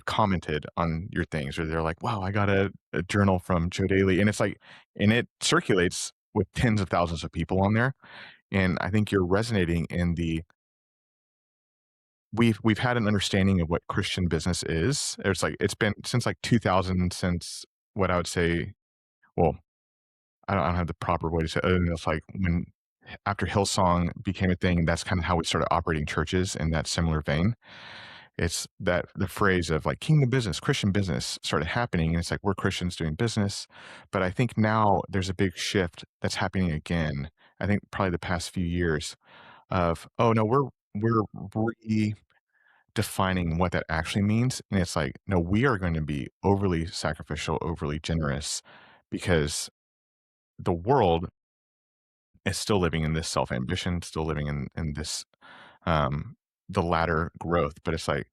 commented on your things, or they're like, wow, I got a journal from Joe Daly. And it's like, and it circulates with tens of thousands of people on there. And I think you're resonating in we've had an understanding of what Christian business is. It's been since 2000, since what I would say, well, I don't have the proper way to say it, other than it's like when after Hillsong became a thing, that's kind of how we started operating churches in that similar vein. It's that the phrase of like kingdom business, Christian business started happening. And it's like, we're Christians doing business. But I think now there's a big shift that's happening again. I think probably the past few years of, oh no, we're redefining what that actually means. And it's like, no, we are going to be overly sacrificial, overly generous, because the world is still living in this self-ambition, still living in this, the latter growth. But it's like,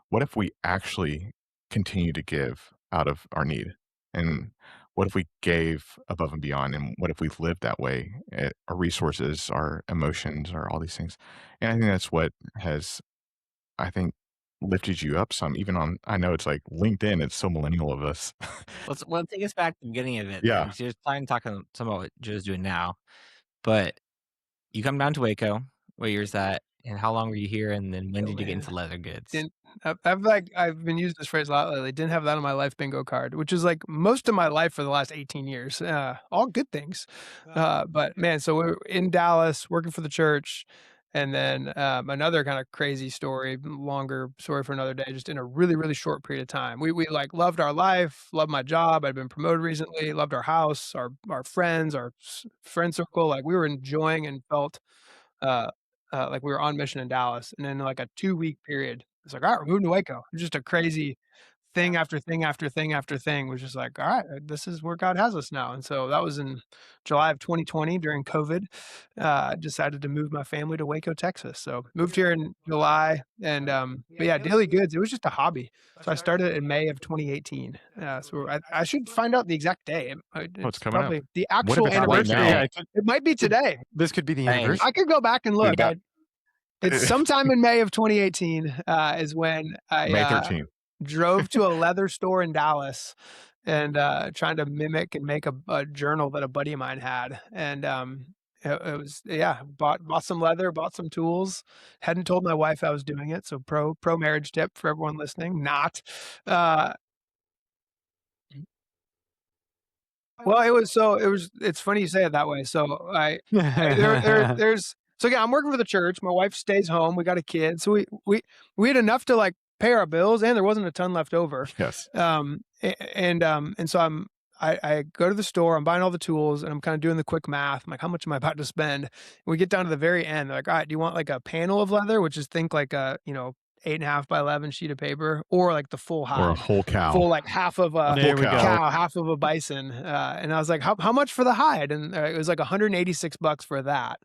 what if we actually continue to give out of our need? And what if we gave above and beyond? And what if we lived that way? Our resources, our emotions, or all these things. And I think that's what has, I think, lifted you up some, even on, I know it's like LinkedIn, it's so millennial of us. Let's take us back to the beginning of it. Yeah. You're planning talking some about what Joe's doing now, but you come down to Waco. What year is that? And how long were you here? And then when did you get into leather goods? I've been using this phrase a lot lately. Didn't have that on my life bingo card, which is like most of my life for the last 18 years. All good things. But man, so we're in Dallas working for the church. And then another kind of crazy story, longer story for another day, just in a really, really short period of time. We like loved our life, loved my job. I'd been promoted recently, loved our house, our friends, our friend circle. Like we were enjoying and felt like we were on mission in Dallas. And then like a 2-week period, it's like, all right, we're moving to Waco. It's just a crazy thing after thing after thing after thing was just like, all right, this is where God has us now. And so that was in July of 2020 during COVID. Decided to move my family to Waco, Texas. So moved here in July. And but yeah, Daily Goods, it was just a hobby. So I started in May of 2018. So I should find out the exact day. It's coming probably up. the What if actual it's right anniversary. now? It might be today. This could be the Hey. anniversary. I could go back and look. got- It's sometime in May of 2018 is when May I 13th. drove to a leather store in Dallas and trying to mimic and make a journal that a buddy of mine had. And it was, bought some leather, bought some tools. Hadn't told my wife I was doing it. So pro marriage tip for everyone listening, not. Well, it's funny you say it that way. So so again, I'm working for the church. My wife stays home. We got a kid. So we had enough to like pay our bills, and there wasn't a ton left over. Yes. And so I go to the store, I'm buying all the tools, and I'm kind of doing the quick math. I'm like, how much am I about to spend? And we get down to the very end. They're like, all right, do you want like a panel of leather, which is think like a, 8.5 by 11 sheet of paper, or like the full hide, Or a whole cow. full like half of a There we go. cow, half of a bison. And I was like, how much for the hide? And it was like $186 for that,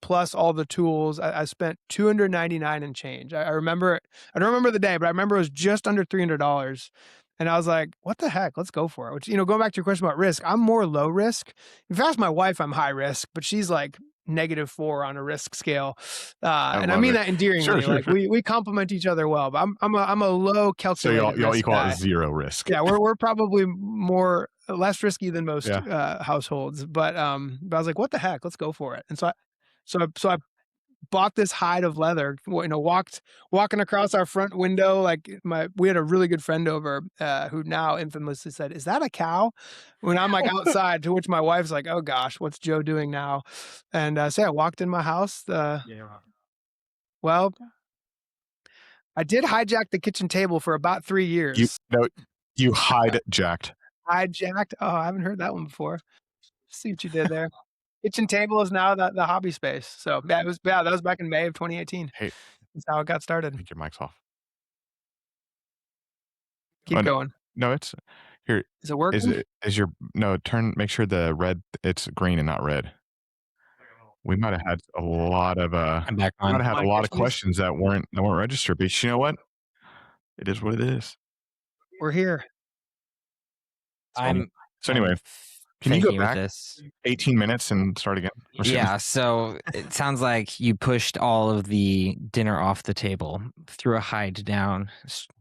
plus all the tools. I spent $299 and change. I remember, I don't remember the day, but I remember it was just under $300. And I was like, what the heck? Let's go for it. Which, going back to your question about risk, I'm more low risk. If you ask my wife, I'm high risk, but she's like -4 on a risk scale. And I mean that endearingly. Sure. We complement each other well, but I'm a low So calculated y'all risk equal guy. out zero risk. Yeah, we're probably less risky than most households. But I was like, what the heck? Let's go for it. And so I bought this hide of leather, walking across our front window. Like we had a really good friend over who now infamously said, is that a cow? When I'm like outside, to which my wife's like, oh gosh, what's Joe doing now? And so I walked in my house. Well, I did hijack the kitchen table for about 3 years. You hijacked. Hijacked? Oh, I haven't heard that one before. See what you did there. Kitchen table is now the hobby space. So that was back in May of 2018. Hey, that's how it got I started. think your mic's off. Keep going. No, it's here. Is it working? Make sure the red, it's green and not red. We might have had a lot of I'm back on. might have had a lot of questions that weren't registered, but you know what? It is what it is. We're here. So anyway, can you go back this 18 minutes and start again? Yeah, so it sounds like you pushed all of the dinner off the table, threw a hide down,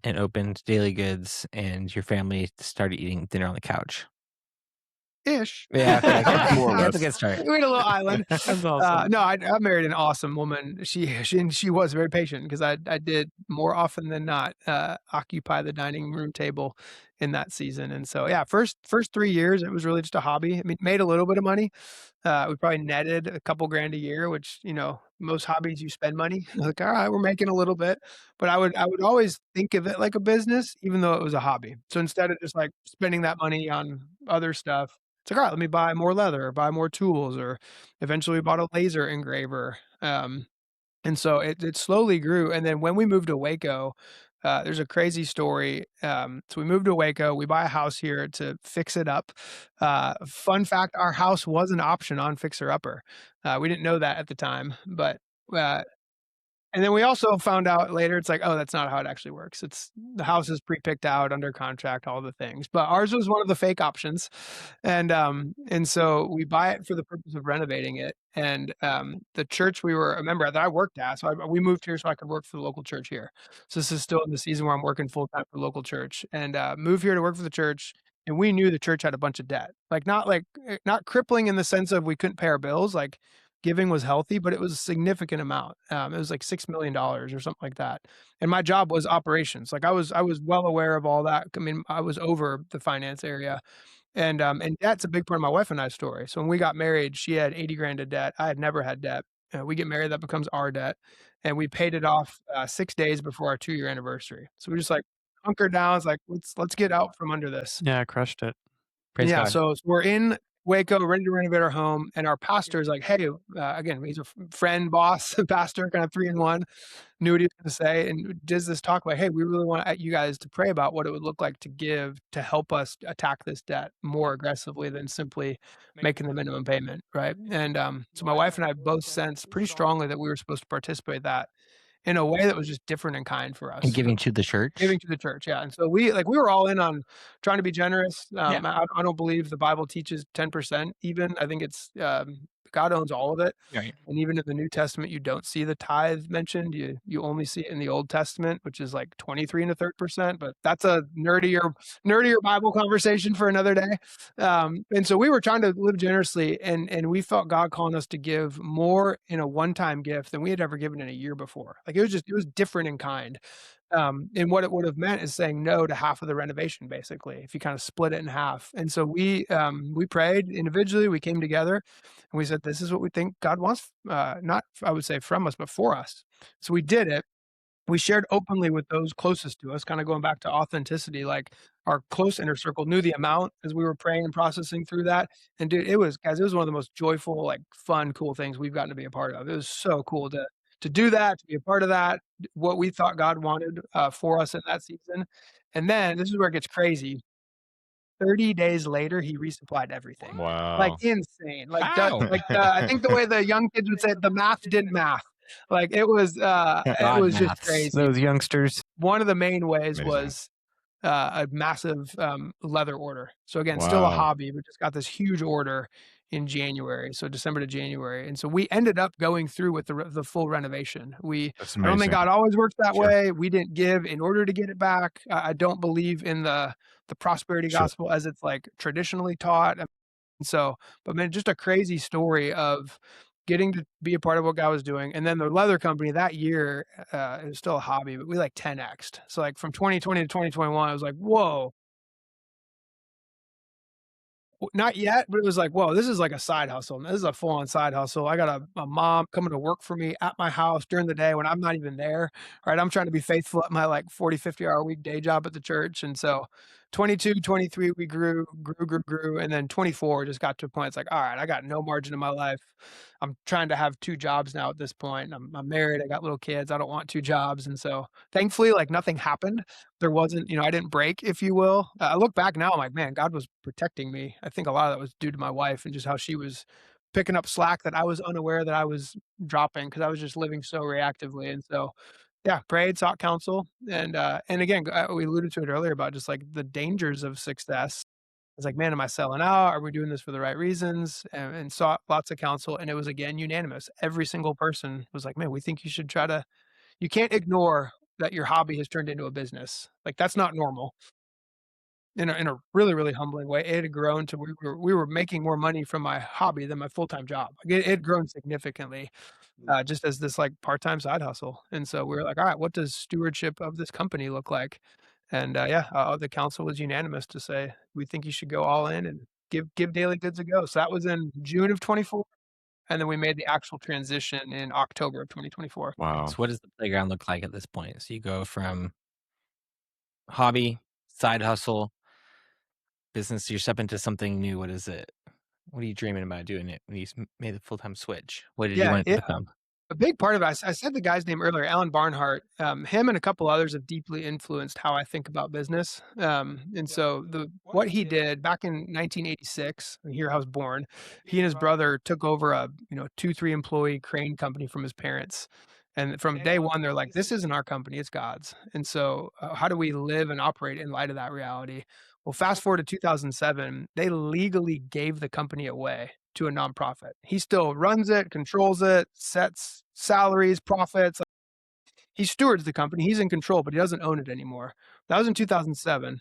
and opened Daily Goods, and your family started eating dinner on the couch. Ish. Yeah, more or less. That's a good start. We had a little island. That's awesome. No, I married an awesome woman. She was very patient because I did more often than not occupy the dining room table in that season. And so yeah, first 3 years it was really just a hobby. I mean, made a little bit of money. We probably netted a couple grand a year, which most hobbies you spend money. Like, all right, we're making a little bit, but I would always think of it like a business, even though it was a hobby. So instead of just like spending that money on other stuff, it's like, all right, let me buy more leather or buy more tools, or eventually we bought a laser engraver. And so it slowly grew. And then when we moved to Waco, there's a crazy story. So we moved to Waco, we buy a house here to fix it up. Fun fact, our house was an option on Fixer Upper. We didn't know that at the time, but and then we also found out later, it's like, oh, that's not how it actually works. It's the house is pre-picked out, under contract, all the things. But ours was one of the fake options. And so we buy it for the purpose of renovating it. And the church a member that I worked at, so we moved here so I could work for the local church here. So this is still in the season where I'm working full-time for the local church, and moved here to work for the church. And we knew the church had a bunch of debt, not crippling in the sense of we couldn't pay our bills. Like, giving was healthy, but it was a significant amount. It was like $6 million or something like that. And my job was operations. Like I was well aware of all that. I mean, I was over the finance area, and debt's a big part of my wife and I's story. So when we got married, she had 80 grand of debt. I had never had debt. We get married, that becomes our debt, and we paid it off 6 days before our 2-year anniversary. So we just like hunkered down. It's like, let's get out from under this. Yeah, I crushed it. Praise God. So we're in Waco, ready to renovate our home, and our pastor is like, hey, again, he's a friend, boss, pastor, kind of 3-in-1, knew what he was going to say, and does this talk like, hey, we really want you guys to pray about what it would look like to give to help us attack this debt more aggressively than simply making the minimum payment, right? And so my wife and I both sensed pretty strongly that we were supposed to participate that in a way that was just different in kind for us. And giving to the church? Giving to the church, yeah. And so we were all in on trying to be generous. I don't believe the Bible teaches 10% even. I think it's God owns all of it. Right. And even in the New Testament, you don't see the tithe mentioned. You only see it in the Old Testament, which is like 23 1/3%. But that's a nerdier Bible conversation for another day. And so we were trying to live generously, and we felt God calling us to give more in a one-time gift than we had ever given in a year before. Like it was different in kind. And what it would have meant is saying no to half of the renovation, basically, if you kind of split it in half. And so we prayed individually, we came together, and we said, this is what we think God wants, not, I would say, from us, but for us. So we did it. We shared openly with those closest to us, kind of going back to authenticity, like our close inner circle knew the amount as we were praying and processing through that. And dude, it was one of the most joyful, like fun, cool things we've gotten to be a part of. It was so cool to do that, to be a part of that, what we thought God wanted for us in that season. And then this is where it gets crazy. 30 days later, he resupplied everything. Wow. Like insane. Like, How? I think the way the young kids would say it, the math didn't math. Like it was just crazy. Those youngsters. One of the main ways Amazing. was a massive leather order. So again, still a Wow. hobby, but just got this huge order in January. So December to January. And so we ended up going through with the full renovation. That's I don't think amazing. God always works that Sure. way. We didn't give in order to get it back. I don't believe in the prosperity Sure. gospel as it's like traditionally taught. And so, but man, just a crazy story of getting to be a part of what God was doing. And then the leather company that year, it was still a hobby, but we like 10x'd. So like from 2020 to 2021, it was like, whoa, not yet, but it was like, whoa, this is like a side hustle. This is a full on side hustle. I got a mom coming to work for me at my house during the day when I'm not even there. Right. I'm trying to be faithful at my like 40, 50-hour a week day job at the church. And so 22, 23, we grew. And then 24 just got to a point. It's like, all right, I got no margin in my life. I'm trying to have 2 jobs now at this point. I'm married. I got little kids. I don't want 2 jobs. And so thankfully, like nothing happened. There wasn't, I didn't break, if you will. I look back now, I'm like, man, God was protecting me. I think a lot of that was due to my wife and just how she was picking up slack that I was unaware that I was dropping because I was just living so reactively. And so, yeah, prayed, sought counsel, and again, we alluded to it earlier about just like the dangers of success. It's like, man, am I selling out? Are we doing this for the right reasons? And sought lots of counsel, and it was again unanimous. Every single person was like, man, we think you should try to. You can't ignore that your hobby has turned into a business. Like that's not normal. In a really, really humbling way, it had grown to we were making more money from my hobby than my full-time job. Like, it had grown significantly, just as this, like, part-time side hustle, and so we were like, "Alright, what does stewardship of this company look like?" And, yeah, the council was unanimous to say, "We think you should go all in and give Daily Goods a go." So that was in June of '24, and then we made the actual transition in October of 2024. Wow. So what does the playground look like at this point? So you go from hobby, side hustle, business, you step into something new. What is it? What are you dreaming about doing it when you made the full-time switch? What did you Yeah, want it to become? a big part of it, I said the guy's name earlier, Alan Barnhart. Him and a couple others have deeply influenced how I think about business. And so what he did back in 1986, and here I was born, he and his brother took over a 2-3 employee crane company from his parents. And from day one, they're like, "This isn't our company; it's God's." And so, how do we live and operate in light of that reality? Well, fast forward to 2007, they legally gave the company away to a nonprofit. He still runs it, controls it, sets salaries, profits. He stewards the company. He's in control, but he doesn't own it anymore. That was in 2007.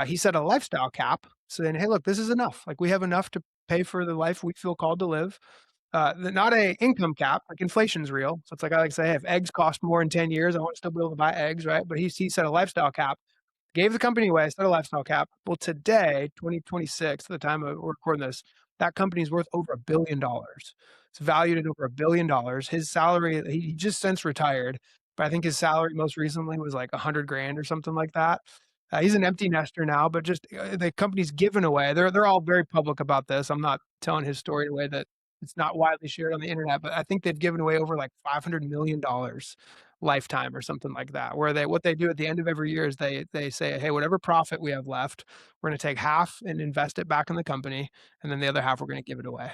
He set a lifestyle cap, saying, "Hey, look, this is enough. Like we have enough to pay for the life we feel called to live." Not a income cap, like inflation's real. So it's like I like to say, hey, if eggs cost more in 10 years, I want to still be able to buy eggs, right? But he set a lifestyle cap, gave the company away, set a lifestyle cap. Well, today, 2026, at the time of recording this, that company's worth over $1 billion. It's valued at over $1 billion. His salary, he just since retired, but I think his salary most recently was like 100 grand or something like that. He's an empty nester now, but just the company's given away. They're all very public about this. I'm not telling his story in a way that it's not widely shared on the internet, but I think they've given away over like $500 million lifetime or something like that, where what they do at the end of every year is they say, hey, whatever profit we have left, we're going to take half and invest it back in the company, and then the other half we're going to give it away.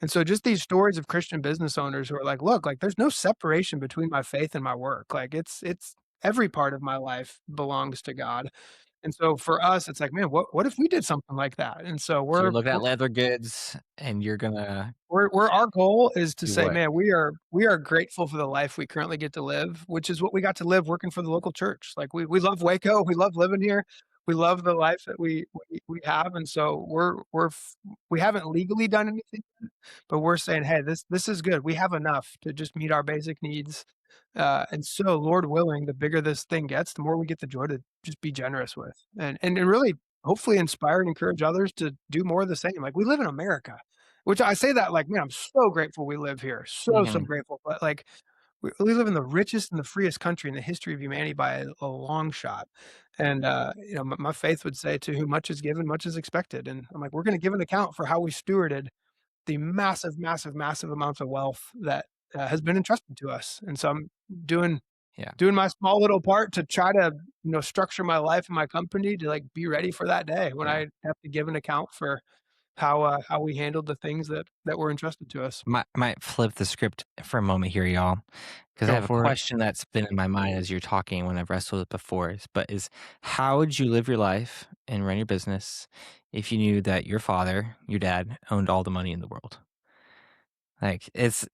And so just these stories of Christian business owners who are like, look, like there's no separation between my faith and my work. Like it's every part of my life belongs to God. And so for us, it's like, man, what if we did something like that? And so So you're looking at leather goods, and you're gonna our goal is to do say, what? man, we are grateful for the life we currently get to live, which is what we got to live working for the local church. Like we love Waco, we love living here, we love the life that we have, and so we haven't legally done anything, but we're saying, hey, this is good. We have enough to just meet our basic needs, and so Lord willing, the bigger this thing gets, the more we get the joy to just be generous with, and really hopefully inspire and encourage others to do more of the same. Like we live in America. Which I say that like, man, I'm so grateful we live here. So Mhm. grateful. But like we live in the richest and the freest country in the history of humanity by a long shot. And my faith would say to whom much is given, much is expected. And I'm like, we're going to give an account for how we stewarded the massive, massive, massive amounts of wealth that has been entrusted to us. And so I'm doing Yeah. doing my small little part to try to structure my life and my company to like be ready for that day when I have to give an account for how we handled the things that were entrusted to us. Might flip the script for a moment here, y'all, because I Go have a for it. question that's been in my mind as you're talking when I've wrestled with it before. Is how would you live your life and run your business if you knew that your father, your dad, owned all the money in the world? Like it's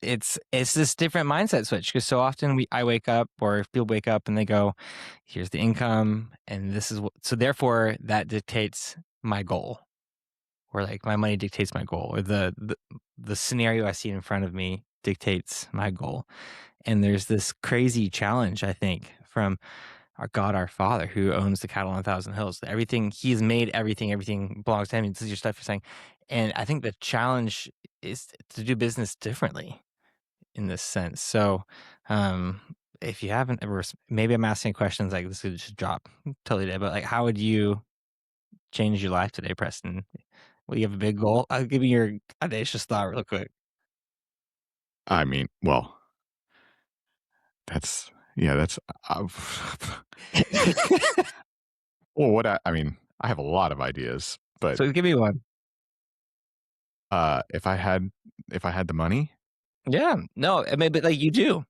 this different mindset switch because so often I wake up or people wake up and they go, here's the income and this is what, so therefore that dictates my goal, or like my money dictates my goal, or the scenario I see in front of me dictates my goal. And there's this crazy challenge, I think, from our God, our Father, who owns the cattle on 1,000 hills. Everything He's made, everything belongs to Him. This is your stuff you're saying, and I think the challenge is to do business differently in this sense. So, if you haven't ever, maybe I'm asking questions like this could just drop totally dead, but like, how would you change your life today, Preston? Well, you have a big goal. I'll give you your audacious thought real quick. I mean, well, that's well, I mean, I have a lot of ideas, but So give me one. if I had the money, Yeah, no, I mean, but like you do.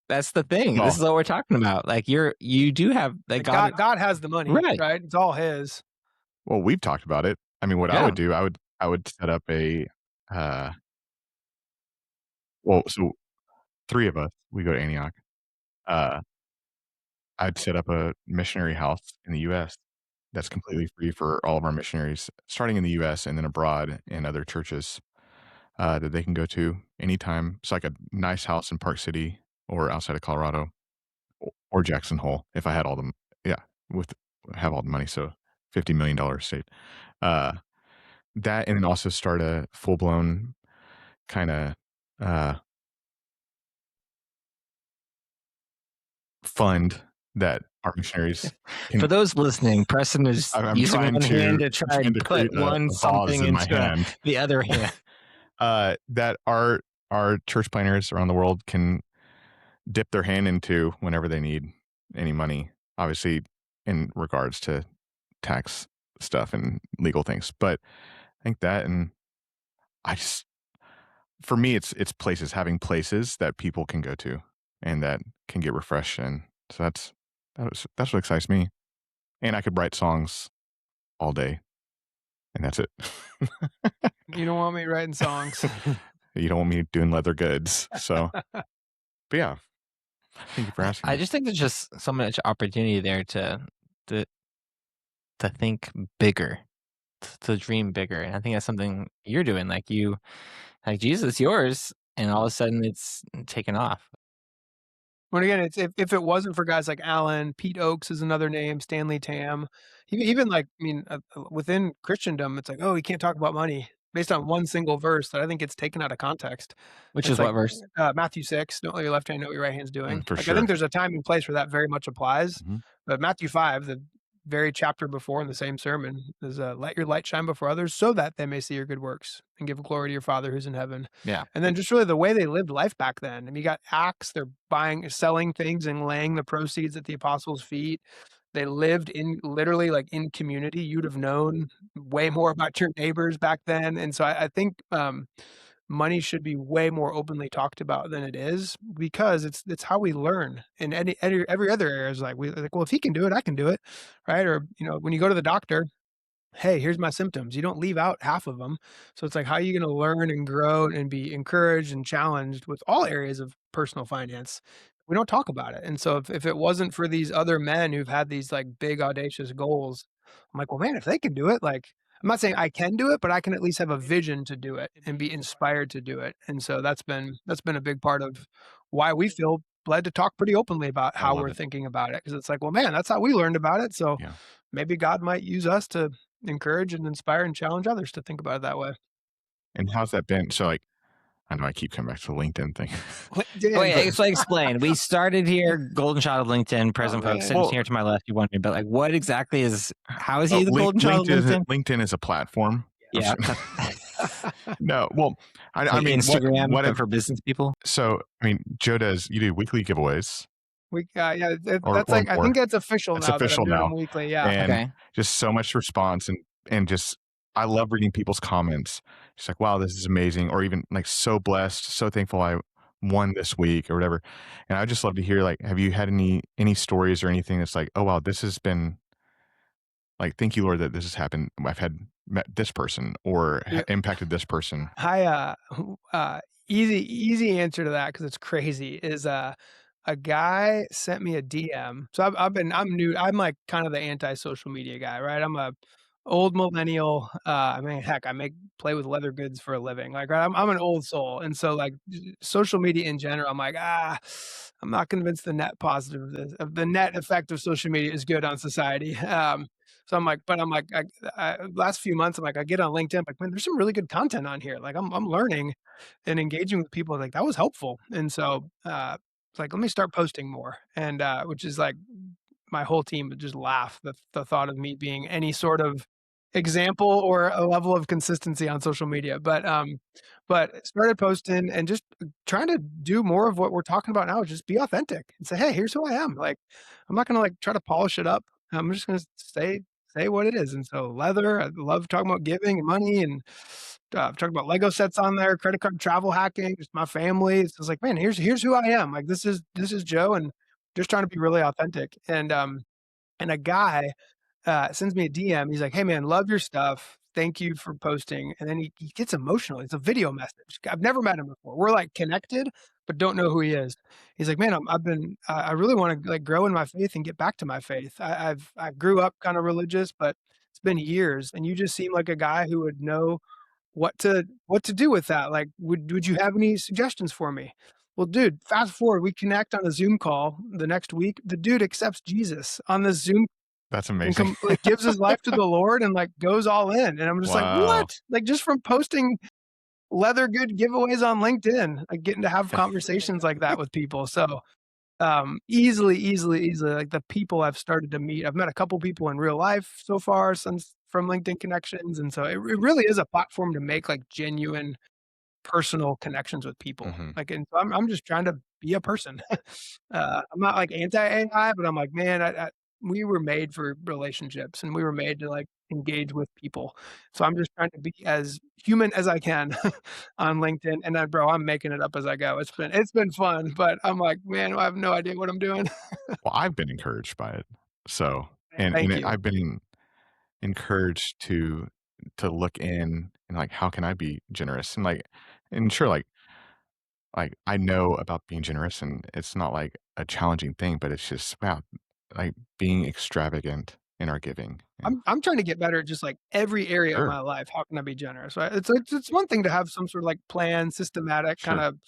That's the thing. Well- This is what we're talking about. Like you do have like God. God has the money, Right. right? It's all His. well, we've talked about it. I mean, what I Yeah. would do, I would set up a well, so 3 of us, we go to Antioch. I'd set up a missionary house in the US that's completely free for all of our missionaries, starting in the US and then abroad in other churches that they can go to anytime. It's like a nice house in Park City or outside of Colorado or Jackson Hole if I had all the have all the money. So $50 million estate. That and then also start a full blown kind of fund that our missionaries can. For those listening, Preston is I'm using trying one to- hand to try and put create a one vase something in my into hand. the other hand. That our church planners around the world can dip their hand into whenever they need any money, obviously in regards to tax stuff and legal things. But I think that, and for me, it's having places that people can go to and that can get refreshed in. So that's what excites me. And I could write songs all day, and that's it. You don't want me writing songs. You don't want me doing leather goods. So, but yeah, thank you for asking. I just think there's just so much opportunity there to think bigger, to dream bigger, and I think that's something you're doing. Like Jesus, yours, and all of a sudden it's taken off. But again, it's if it wasn't for guys like Alan, Pete Oakes is another name, Stanley Tam, even like, I mean, within Christendom, it's like, oh, you can't talk about money based on one single verse that I think gets taken out of context. Which It's is like, what verse? Matthew 6, don't let your left hand know what your right hand's doing. For Like, sure. I think there's a time and place where that very much applies. Mhm. But Matthew 5, the very chapter before in the same sermon, is let your light shine before others so that they may see your good works and give glory to your Father who's in heaven. Yeah. And then just really the way they lived life back then. I mean, you got Acts, they're selling things and laying the proceeds at the apostles' feet. They lived literally like in community. You'd have known way more about your neighbors back then. And so I think money should be way more openly talked about than it is, because it's how we learn. And every other area is like, well, if he can do it, I can do it, right? Or when you go to the doctor, hey, here's my symptoms. You don't leave out half of them. So it's like, how are you going to learn and grow and be encouraged and challenged with all areas of personal finance? We don't talk about it. And so if it wasn't for these other men who've had these like big audacious goals, I'm like, well, man, if they can do it, like, I'm not saying I can do it, but I can at least have a vision to do it and be inspired to do it. And so that's been a big part of why we feel led to talk pretty openly about how we're thinking about it. Because it's like, well, man, that's how we learned about it. So maybe God might use us to encourage and inspire and challenge others to think about it that way. And how's that been? So, like, I know I keep coming back to the LinkedIn thing. Wait, so explain. We started here, golden child of LinkedIn, present folks, sitting here to my left. You wondering, but like, what exactly how is he the golden child of LinkedIn? LinkedIn is a platform. Yeah. No, well, I mean, Instagram what for business people. So, I mean, you do weekly giveaways. That's like, I think that's official now. It's official now. Weekly, yeah. And just so much response and just, I love reading people's comments. Just like, wow, this is amazing. Or even like, so blessed, so thankful I won this week or whatever. And I just love to hear, like, have you had any stories or anything that's like, oh, wow, this has been like, thank you, Lord, that this has happened. I've met this person or impacted this person. Easy answer to that, because it's crazy, is a guy sent me a DM. So I'm new. I'm like kind of the anti-social media guy, right? I'm a old millennial. I mean, heck, play with leather goods for a living. Like I'm an old soul, and so like social media in general, I'm like I'm not convinced the net positive of the net effect of social media is good on society. So I'm like, but I'm like, last few months, I'm like, I get on LinkedIn, like, man, there's some really good content on here. Like I'm learning and engaging with people. Like that was helpful, and so it's like let me start posting more, and which is like my whole team would just laugh the thought of me being any sort of example or a level of consistency on social media. But started posting and just trying to do more of what we're talking about now, just be authentic and say, hey, here's who I am. Like, I'm not gonna like try to polish it up. I'm just gonna say what it is. And so leather, I love talking about giving and money and talking about Lego sets on there, credit card travel hacking, just my family. It's just like, man, here's who I am. Like this is Joe, and just trying to be really authentic. And a guy sends me a DM. He's like, "Hey man, love your stuff. Thank you for posting." And then he gets emotional. It's a video message. I've never met him before. We're like connected, but don't know who he is. He's like, "Man, I really want to like grow in my faith and get back to my faith. I grew up kind of religious, but it's been years, and you just seem like a guy who would know what to do with that. Like, would you have any suggestions for me?" Well, dude, fast forward, we connect on a Zoom call the next week. The dude accepts Jesus on this Zoom That's and amazing. like gives his life to the Lord and like goes all in. And I'm just like, Wow. what? Like just from posting leather good giveaways on LinkedIn, like getting to have conversations like that with people. So easily like the people I've started to meet. I've met a couple people in real life so far since from LinkedIn connections. And so it really is a platform to make like genuine personal connections with people. Mhm. Like, and so I'm just trying to be a person. I'm not like anti AI, but I'm like, man, we were made for relationships and we were made to like engage with people. So I'm just trying to be as human as I can on LinkedIn. And then, bro, I'm making it up as I go. It's been fun, but I'm like, man, I have no idea what I'm doing. Well, I've been encouraged by it. So, and Thank you. I've been encouraged to look in and like, how can I be generous? And like, and sure, like I know about being generous, and it's not like a challenging thing, but it's just wow, like being extravagant in our giving. Yeah. I'm trying to get better at just like every area of Sure. my life. How can I be generous? Right? It's one thing to have some sort of like plan, systematic kind Sure. of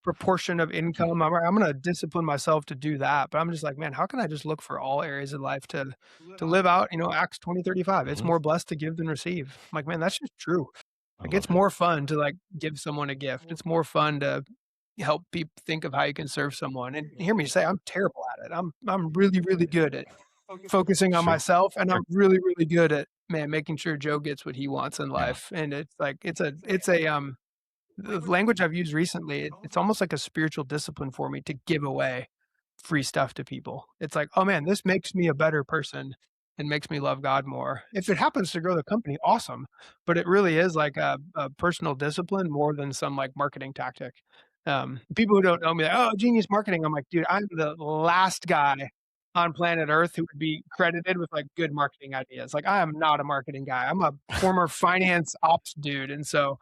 proportion of income. I'm going to discipline myself to do that. But I'm just like, man, how can I just look for all areas of life to live out, Acts 20:35. It's Mhm. more blessed to give than receive. I'm like, man, that's just true. I Like love it's it. more fun to like give someone a gift. It's more fun to help people think of how you can serve someone. And hear me say, I'm terrible at it. I'm really, really good at focusing on Sure. myself, and Sure. I'm really, really good at, man, making sure Joe gets what he wants in Yeah. life. And it's like it's a the language I've used recently, it's almost like a spiritual discipline for me to give away free stuff to people. It's like, "Oh, man, this makes me a better person and makes me love God more." If it happens to grow the company, awesome, but it really is like a personal discipline more than some, like, marketing tactic. People who don't know me, like, "Oh, genius marketing." I'm like, "Dude, I'm the last guy on planet Earth who would be credited with, like, good marketing ideas." Like, I am not a marketing guy. I'm a former finance ops dude, and so,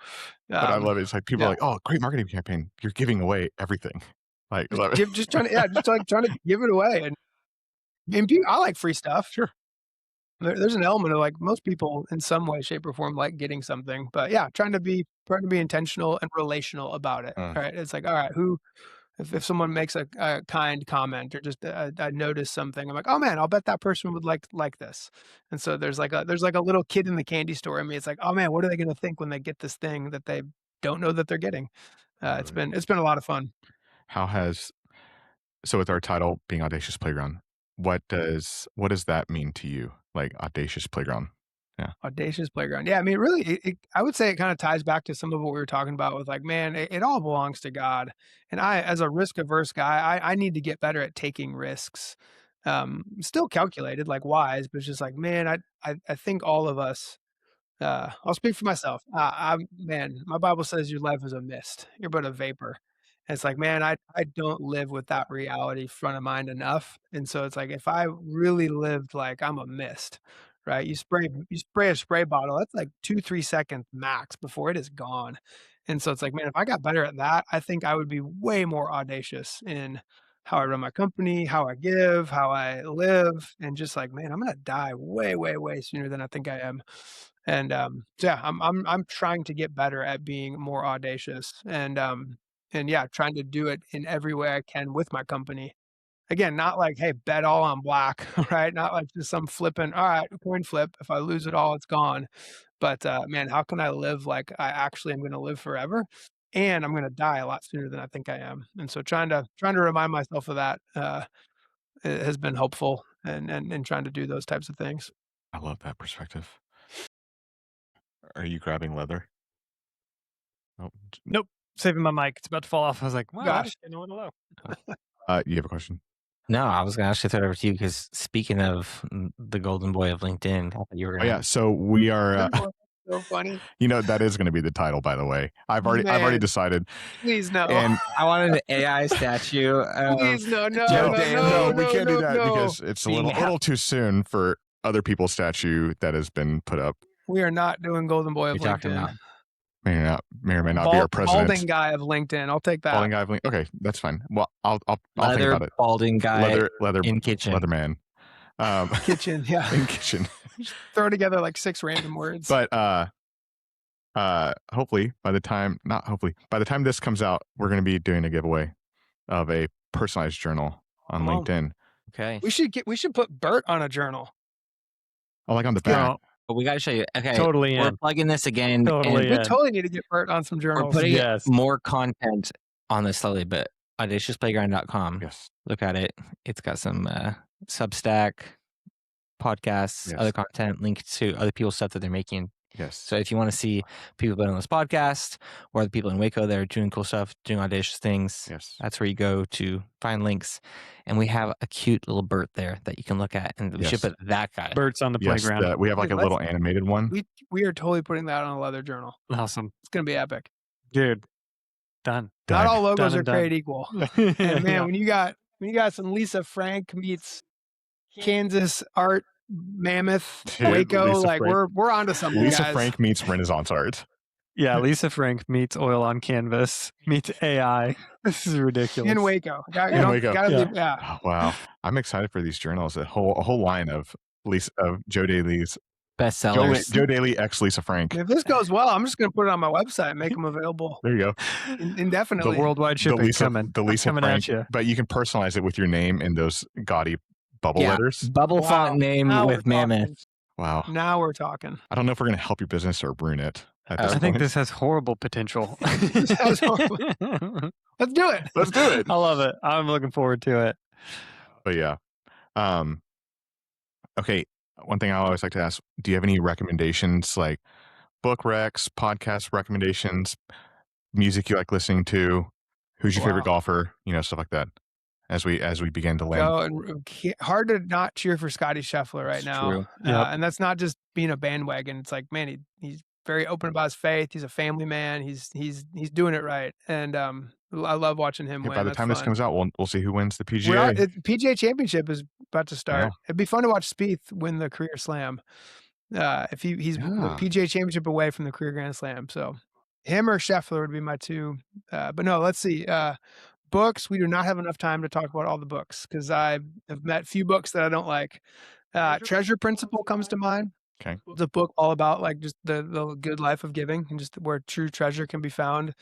But I um, love it. It's like people are yeah. like, "Oh, great marketing campaign. You're giving away everything." Like, love it. Just trying to just like trying to give it away, and I like free stuff. Sure. There's an element of like most people in some way, shape, or form like getting something, but yeah, trying to be intentional and relational about it. Mm. Right? It's like, all right, who if someone makes a kind comment or just I notice something, I'm like, oh man, I'll bet that person would like this. And so there's like a little kid in the candy store in me. It's like, oh man, what are they going to think when they get this thing that they don't know that they're getting? I love it. It's been a lot of fun. How has so with our title being Audacious Playground, what does that mean to you? Like Audacious Playground? Yeah. Audacious playground. Yeah, I mean, really, I would say it kind of ties back to some of what we were talking about with like, man, it all belongs to God. And I, as a risk averse guy, I need to get better at taking risks. Still calculated, like wise, but it's just like, man, I think all of us I'll speak for myself. Man, my Bible says your life is a mist. You're but a vapor. And it's like, man, I don't live with that reality front of mind enough. And so it's like, if I really lived like I'm a mist, right? You spray a spray bottle, that's like 2, 3 seconds max before it is gone. And so it's like, man, if I got better at that, I think I would be way more audacious in how I run my company, how I give, how I live, and just like, man, I'm gonna die way, way, way sooner than I think I am. And so yeah, I'm trying to get better at being more audacious and yeah, trying to do it in every way I can with my company. Again, not like, hey, bet all on black, right? Not like just some flipping, all right, coin flip. If I lose it all, it's gone. But man, how can I live like I actually am going to live forever, and I'm going to die a lot sooner than I think I am? And so trying to remind myself of that it has been helpful, and trying to do those types of things. I love that perspective. Are you grabbing leather? Oh, Nope. Saving my mic. It's about to fall off. I was like, wow, I Gosh. just didn't know what to low. you have a question? No, I was gonna actually throw it over to you because speaking of the golden boy of LinkedIn, I thought you were Oh gonna. yeah, so we are. So funny. You know that is going to be the title, by the way. I've already Man. decided. Please no. And I wanted an AI statue. Please no, no, Joe no, Daly. no, we can't do that no. because it's a Being little too soon for other people's statue that has been put up. We are not doing golden boy of You're talking LinkedIn. about. May or may not be our president. Balding guy of LinkedIn. I'll take that. Balding guy of LinkedIn. Okay, that's fine. Well, I'll think Leather about it. balding guy Leather in kitchen. Leatherman. Kitchen, yeah. In kitchen. Throw together like 6 random words. But hopefully by the time this comes out, we're going to be doing a giveaway of a personalized journal on LinkedIn. Okay. We should put Bert on a journal. Oh, like on the back. But we got to show you. Okay. Totally We're in. plugging this again. Totally We in. totally need to get Bert on some We're journals. putting Yes. more content on this slowly, but audaciousplayground.com. Yes. Look at it. It's got some Substack podcasts, Yes. other content linked to other people's stuff that they're making. Yes. So if you want to see people that are on this podcast or the people in Waco that are doing cool stuff, doing audacious things, Yes. that's where you go to find links. And we have a cute little Bert there that you can look at, and we should put that guy. Bert's on the Yes, playground. we have like Dude, a little animated one. We are totally putting that on a leather journal. Awesome. It's gonna be epic. Dude. Done. Not all logos Done are and done. created equal. And man, Yeah. when you got some Lisa Frank meets Kansas art mammoth Dude, Waco, Lisa like Frank. we're onto something, Lisa guys. Frank meets Renaissance art. Yeah, Lisa Frank meets oil on canvas, meets AI. This is ridiculous. In Waco. Waco. Yeah. Oh, wow. I'm excited for these journals. A whole line of Joe Daly's Bestsellers. Joe Daly x Lisa Frank. If this goes well, I'm just gonna put it on my website and make them available There you go. indefinitely. The worldwide shipping coming. The Lisa coming Frank. at you. But you can personalize it with your name in those gaudy bubble letters. Bubble Wow. font name Now with we're mammoth. talking. Wow. Now we're talking. I don't know if we're going to help your business or ruin it at this I point. think this has horrible potential. This has horrible- Let's do it. Let's do it. I love it. I'm looking forward to it. But yeah. Okay. One thing I always like to ask, do you have any recommendations, like book recs, podcast recommendations, music you like listening to? Who's your favorite golfer? Stuff like that. As we begin to land. Hard to not cheer for Scotty Scheffler right It's now. true. Yep. And that's not just being a bandwagon. It's like, man, he's very open about his faith. He's a family man. He's doing it right. And I love watching him win. By the time this comes out, we'll see who wins the PGA. PGA. PGA Championship is about to start. Yeah. It'd be fun to watch Spieth win the career slam. If he's PGA Championship away from the career Grand Slam. So him or Scheffler would be my two. But no, let's see. Books, we do not have enough time to talk about all the books because I have met few books that I don't like. Treasure Principle comes to mind. Okay. It's a book all about like just the good life of giving and just where true treasure can be found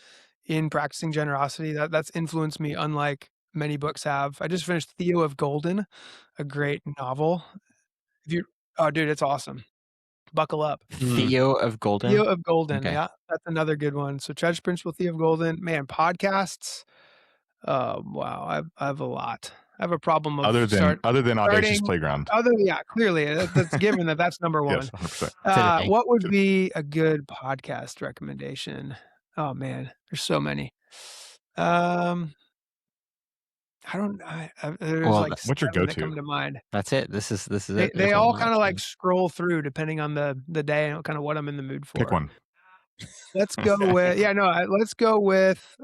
in practicing generosity. That's influenced me unlike many books have. I just finished Theo of Golden, a great novel. Oh dude, it's awesome. Buckle up. Theo of Golden. Theo of Golden. Okay. Yeah, that's another good one. So Treasure Principle, Theo of Golden. Man, podcasts. Wow, I have a lot. I have a problem of other than Audacious Playground. Clearly that's given that's number one. Yes, 100%. What would be a good podcast recommendation? Oh man, there's so many. There's what's your go-to? that come to mind. That's it. This is it. They all kind of like scroll through depending on the day and kind of what I'm in the mood for. Pick one. Let's go with let's go with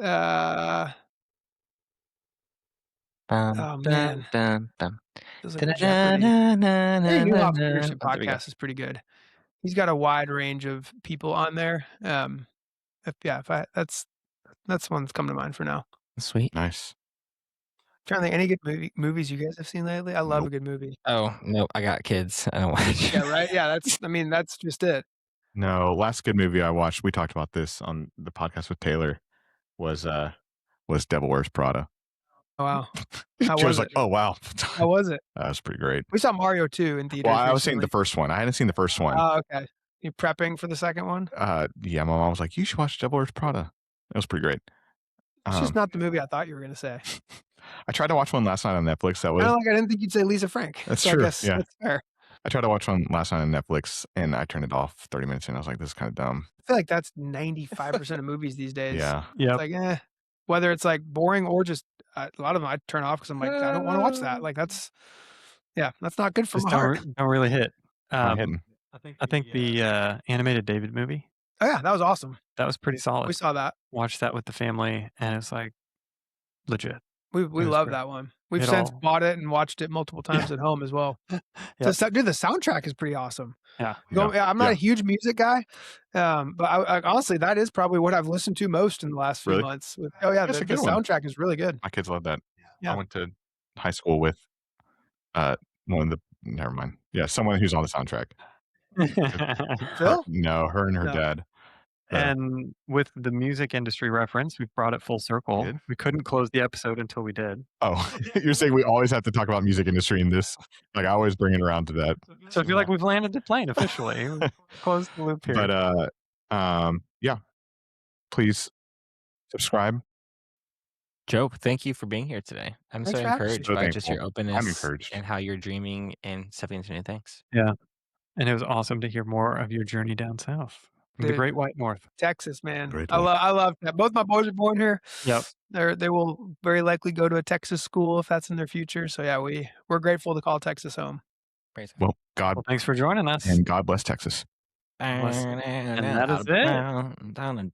oh man. Feels like a Jeopardy. Hey, Newhoff's Leadership podcast is pretty good. He's got a wide range of people on there. That's one that's come to mind for now. Sweet. Nice. Trying to think any good movies you guys have seen lately? I love a good movie. Oh, no, I got kids. I don't watch. Yeah, right? Yeah, that's just it. No, last good movie I watched, we talked about this on the podcast with Taylor, was Devil Wears Prada. Oh, wow. She How was was like, it? "Oh, wow." How was it? That was pretty great. We saw Mario 2 in theaters Well, I was seeing recently. the first one. I hadn't seen the first one. Oh, okay. You prepping for the second one? Yeah, my mom was like, "You should watch Devil Wears Prada." It was pretty great. It's just not the movie I thought you were gonna say. I tried to watch one last night on Netflix. That was Kinda like I didn't think you'd say Lisa Frank. That's so true, I guess yeah. that's fair. I tried to watch one last night on Netflix, and I turned it off 30 minutes in. I was like, "This is kind of dumb." I feel like that's 95% of movies these days. Yeah. It's like, whether it's like boring or just a lot of them I turn off because I'm like, I don't want to watch that. Like that's not good for Just my heart. don't really hit. Not hitting. I think the animated David movie, Oh yeah, that was awesome. that was pretty solid. We saw that. Watched that with the family, and it's like legit. We was love great. that one. We've It since all- bought it and watched it multiple times at home as well. Yep. Dude, the soundtrack is pretty awesome. Yeah. I'm not a huge music guy, but I honestly, that is probably what I've listened to most in the last few Really? months. Oh yeah, That's the a good one. soundtrack is really good. My kids love that. Yeah. I went to high school with never mind. Yeah, someone who's on the soundtrack. Phil? No, her and her No. dad. And with the music industry reference, we've brought it full circle. Did? We couldn't close the episode until we did. Oh, you're saying we always have to talk about music industry in this? Like, I always bring it around to that. So I feel like we've landed the plane officially. We've closed the loop here. But yeah, please subscribe. Joe, thank you for being here today. I'm Thanks so for having us. encouraged So by just your thankful. openness I'm encouraged. and how you're dreaming and stepping into new things. And it was awesome to hear more of your journey down south from the Dude. Great White North. Texas, man. Great I one. love that. Both my boys are born here. Yep. They will very likely go to a Texas school if that's in their future. So yeah, we're grateful to call Texas home. Praise Well, God Well, thanks for joining us. and God bless Texas. God. And that is it. Down,